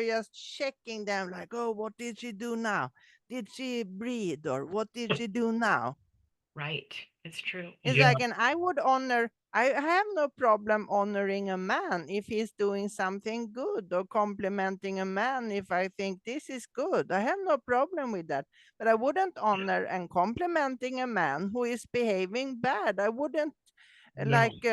just checking them like, oh, what did she do now? Did she breathe, or what did she do now? Right. It's true. It's Yeah. like, and I have no problem honoring a man if he's doing something good, or complimenting a man if I think this is good. I have no problem with that. But I wouldn't honor and complimenting a man who is behaving bad. I wouldn't No. like,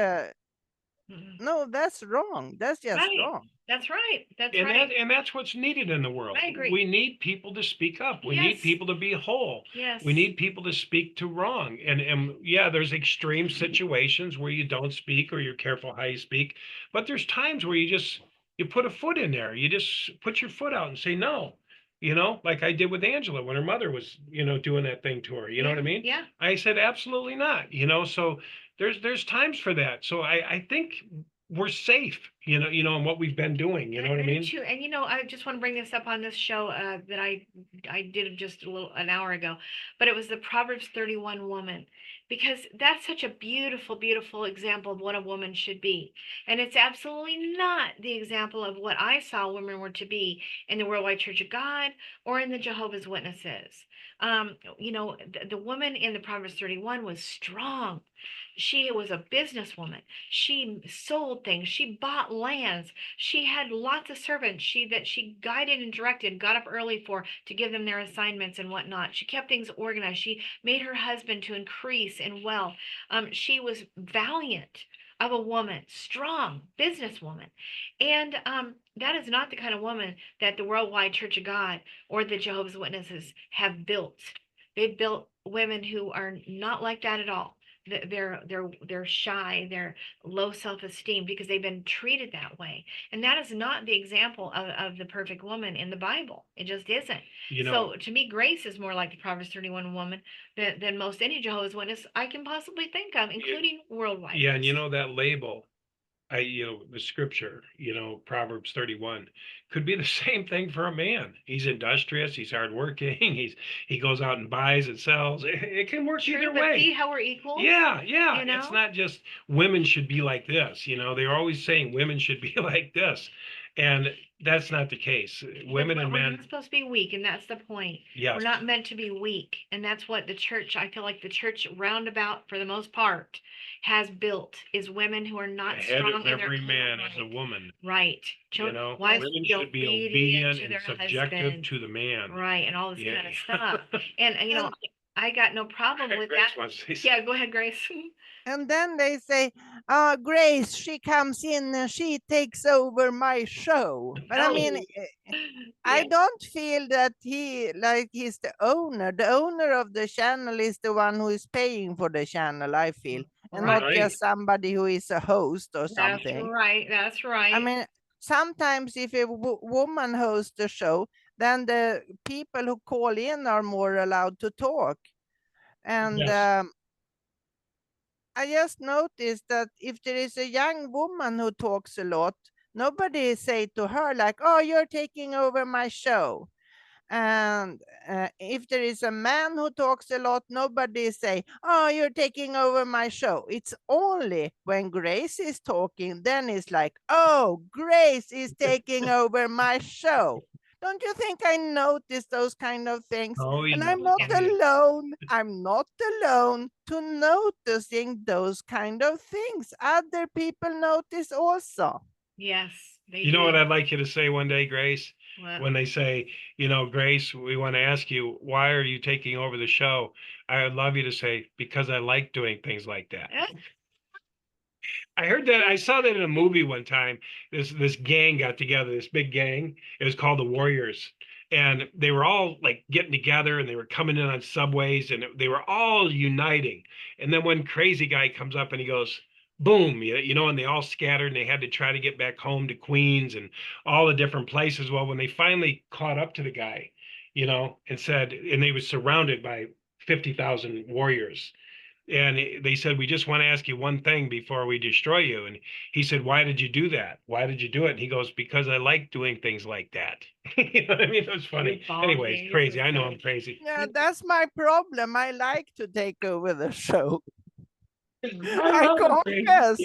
Mhm. no, that's wrong. That's just Right. wrong. That's right. That's And right. that's what's needed in the world. I agree. We need people to speak up. We need Yes. people to be whole. Yes. We need people to speak to wrong. And yeah, there's extreme situations where you don't speak or you're careful how you speak. But there's times where you put a foot in there. You just put your foot out and say no. Like I did with Angela when her mother was, doing that thing to her. You know what I mean? Yeah. I said absolutely not. So there's times for that. So I think we're safe, in what we've been doing. You know what I mean? Too. And I just want to bring this up on this show that I did just an hour ago, but it was the Proverbs 31 woman, because that's such a beautiful, beautiful example of what a woman should be. And it's absolutely not the example of what I saw women were to be in the Worldwide Church of God or in the Jehovah's Witnesses. The woman in the Proverbs 31 was strong. She was a businesswoman. She sold things. She bought lands. She had lots of servants she guided and directed, got up early to give them their assignments and whatnot. She kept things organized. She made her husband to increase in wealth. She was valiant of a woman, strong businesswoman. And that is not the kind of woman that the Worldwide Church of God or the Jehovah's Witnesses have built. They've built women who are not like that at all. They're shy, they're low self-esteem because they've been treated that way. And that is not the example of the perfect woman in the Bible. It just isn't. So to me, Grace is more like the Proverbs 31 woman than most any Jehovah's Witness I can possibly think of, including worldwide. Yeah, and that label, the scripture, Proverbs 31 could be the same thing for a man. He's industrious, he's hardworking, he goes out and buys and sells. It can work True, either but see way. how we're equals? Yeah, You it's know? not just women should be like this. They're always saying women should be like this, and that's not the case. Women and We're men, not supposed to be weak, and that's the point. yes, We're not meant to be weak, and that's what I feel like the church roundabout, for the most part, has built, is women who are the not head strong of in their every own man is a right. woman. Right. Wives Women be should be obedient obedient to and their subjective husband, to the man. right, and all this Yeah. kind of stuff. And And I got no problem with Grace that. wants to say Yeah, go ahead, Grace. and then they say, Grace, she comes in and she takes over my show. But I mean, Oh, I yeah, don't feel that he's the owner. The owner of the channel is the one who is paying for the channel, I feel, and not right. Right. just somebody who is a host or That's something. right. That's I right. mean, sometimes if a woman hosts the show, then the people who call in are more allowed to talk. And Yes. I just noticed that if there is a young woman who talks a lot, nobody say to her like, "Oh, you're taking over my show." And if there is a man who talks a lot, nobody say, "Oh, you're taking over my show." It's only when Grace is talking, then it's like, "Oh, Grace is taking over my show." Don't you think I notice those kind of things? Oh, And yeah. I'm not Oh, yeah. alone. I'm not alone to noticing those kind of things. Other people notice also. Yes, they You know what do. I'd like you to say one day, Grace? What? When they say, Grace, we want to ask you, why are you taking over the show? I would love you to say, because I like doing things like that. I heard that. I saw that in a movie one time. This gang got together, this big gang. It was called the Warriors, and they were all like getting together, and they were coming in on subways, and they were all uniting. And then one crazy guy comes up and he goes, "Boom!" And they all scattered, and they had to try to get back home to Queens and all the different places. Well, when they finally caught up to the guy, and said, and they were surrounded by 50,000 warriors, and they said, "We just want to ask you one thing before we destroy you." And he said, "Why did you do that? Why did you do it?" And he goes, "Because I like doing things like that." You know what I mean? It was funny. Ball Anyways, games crazy. and I know stuff. I'm crazy. Yeah, that's my problem. I like to take over the show. I I love it, crazy. confess.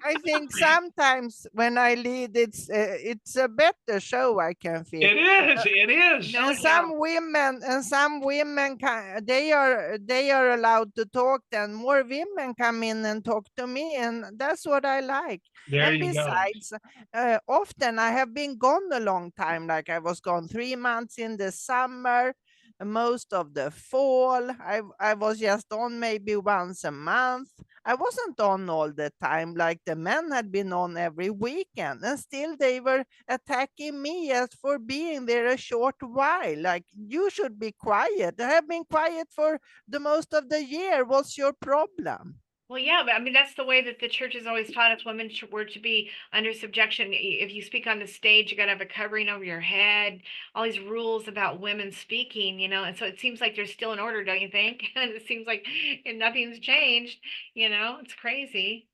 I think sometimes when I lead, it's a better show. I can feel. It is. It is. No And doubt. some women can, they are allowed to talk. Then more women come in and talk to me, and that's what I like. There And you go. besides, often I have been gone a long time. Like I was gone 3 months in the summer, most of the fall. I was just on maybe once a month. I wasn't on all the time like the men had been on every weekend, and still they were attacking me as for being there a short while. Like, you should be quiet. I have been quiet for the most of the year. What's your problem? Well, yeah, but I mean, that's the way that the church has always taught us women were to be under subjection. If you speak on the stage, you got to have a covering over your head, all these rules about women speaking, and so it seems like there's still an order, don't you think? And it seems like nothing's changed, it's crazy.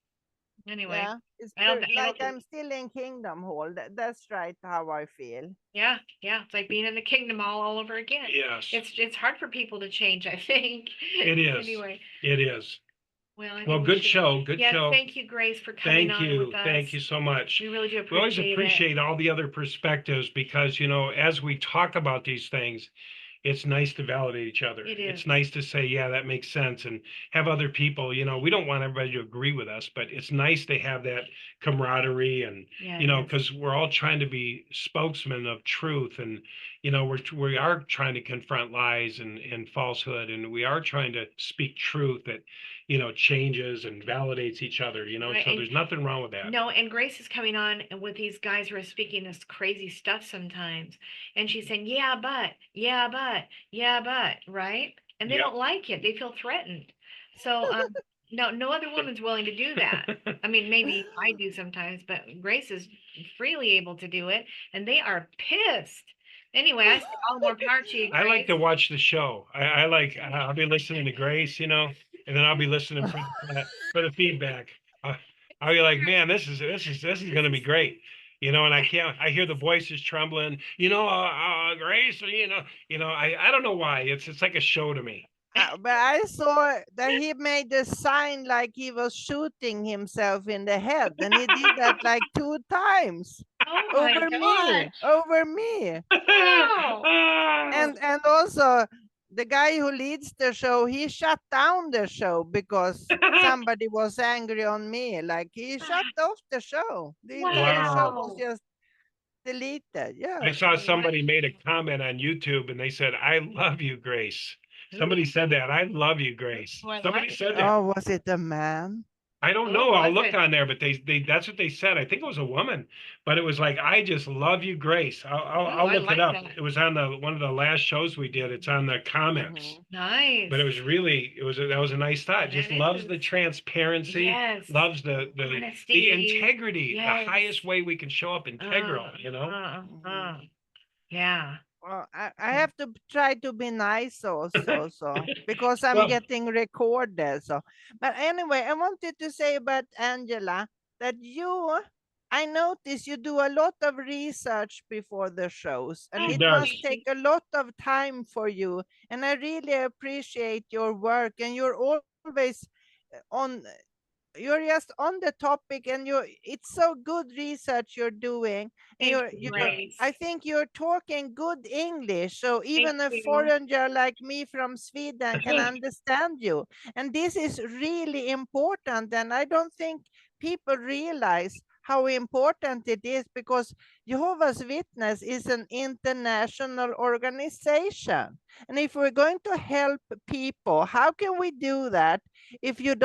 Anyway, Yeah, it's I like don't think, I'm still in Kingdom Hall. That's right how I feel. yeah, it's like being in the kingdom all over again. Yes, It's hard for people to change, I think. it is. Anyway, It is. well, I think Well, we good should. show. Good Yes, show. thank you, Grace, for coming Thank on you. with us. Thank you so much. We really do We always appreciate it. appreciate all the other perspectives because, as we talk about these things, it's nice to validate each other. It It's is. nice to say, yeah, that makes sense, and have other people, we don't want everybody to agree with us, but it's nice to have that camaraderie and, Yeah, it is. because we're all trying to be spokesmen of truth, and, we are trying to confront lies and falsehood, and we are trying to speak truth that, changes and validates each other, Right, so and there's nothing wrong with that. no, and Grace is coming on and with these guys who are speaking this crazy stuff sometimes. And she's saying, yeah, but, right? And they Yep. don't like it. They feel threatened. So, no other woman's willing to do that. I mean, maybe I do sometimes, but Grace is freely able to do it, and they are pissed. Anyway, I say all the more power to you, I like to Grace. watch the show. I'll be listening to Grace, and then I'll be listening for the feedback. I'll be like, man, this is going to be great. You know, and I hear the voices trembling, Grace, I don't know why. It's like a show to me. But I saw that he made a sign like he was shooting himself in the head, and he did that like 2 times Oh my over me. Wow. And also the guy who leads the show, he shut down the show because somebody was angry on me. Like he shut off the show. The entire show was Wow. just deleted. Yeah. I saw somebody made a comment on YouTube and they said, I love you, Grace. Somebody said that. I love you, Grace. Oh, I Somebody like said that. Oh, was it a man? I don't Who know. I'll was look it? on there, but they that's what they said. I think it was a woman, but it was like, I just love you, Grace. I'll I look it like up. that. It was on one of the last shows we did. It's on the comments. Nice. But it was really, that was a nice thought. That Just loves is. the transparency, Yes. loves the Honesty. integrity, Yes. the highest way we can show up integral, Yeah. Well, I have to try to be nice also, so because I'm Well, getting recorded. So, but anyway, I wanted to say about Angela that I notice you do a lot of research before the shows, and She it does. must take a lot of time for you. And I really appreciate your work, and you're always on you're just on the topic, and it's so good research you're doing, and Thank you, you're Grace. I think you're talking good English, so even a you. foreigner like me from Sweden can understand you. And this is really important, and I don't think people realize how important it is, because Jehovah's Witness is an international organization. And if we're going to help people, how can we do that if you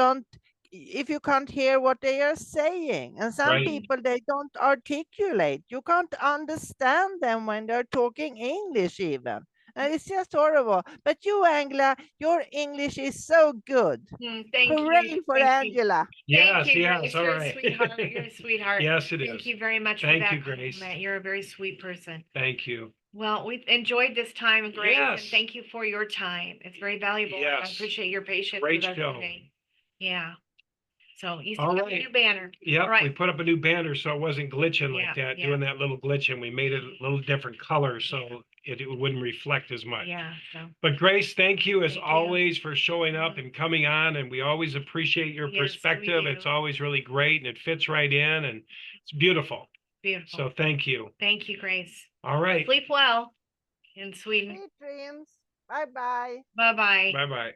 can't hear what they are saying? And some Right. people, they don't articulate. You can't understand them when they're talking English even. And it's just horrible. But you, Angela, your English is so good. Thank Hooray you. for Thank you. Angela. Yes, Thank you, yes, Grace. all You're a right. sweetheart. You're a sweetheart. Yes, it Thank is. you very much Thank for that you, Grace. compliment. You're a very sweet person. Thank you. Well, we've enjoyed this time, Grace, and Yes. thank you for your time. It's very valuable. I Yes. appreciate your patience Great with us show. today. Yeah. So you All still have a right. new banner. Yep, All right. we put up a new banner so it wasn't glitching like Yeah, that, yeah. doing that little glitching. We made it a little different color so it wouldn't reflect as much. Yeah. So But Grace, thank you as Thank you. always for showing up Mhm. and coming on, and we always appreciate your Yes, we perspective. do. It's always really great and it fits right in and it's beautiful. Beautiful. So thank you. Thank you, Grace. All right. Sleep well in Sweden. Sweet dreams. Bye bye. Bye bye. Bye-bye.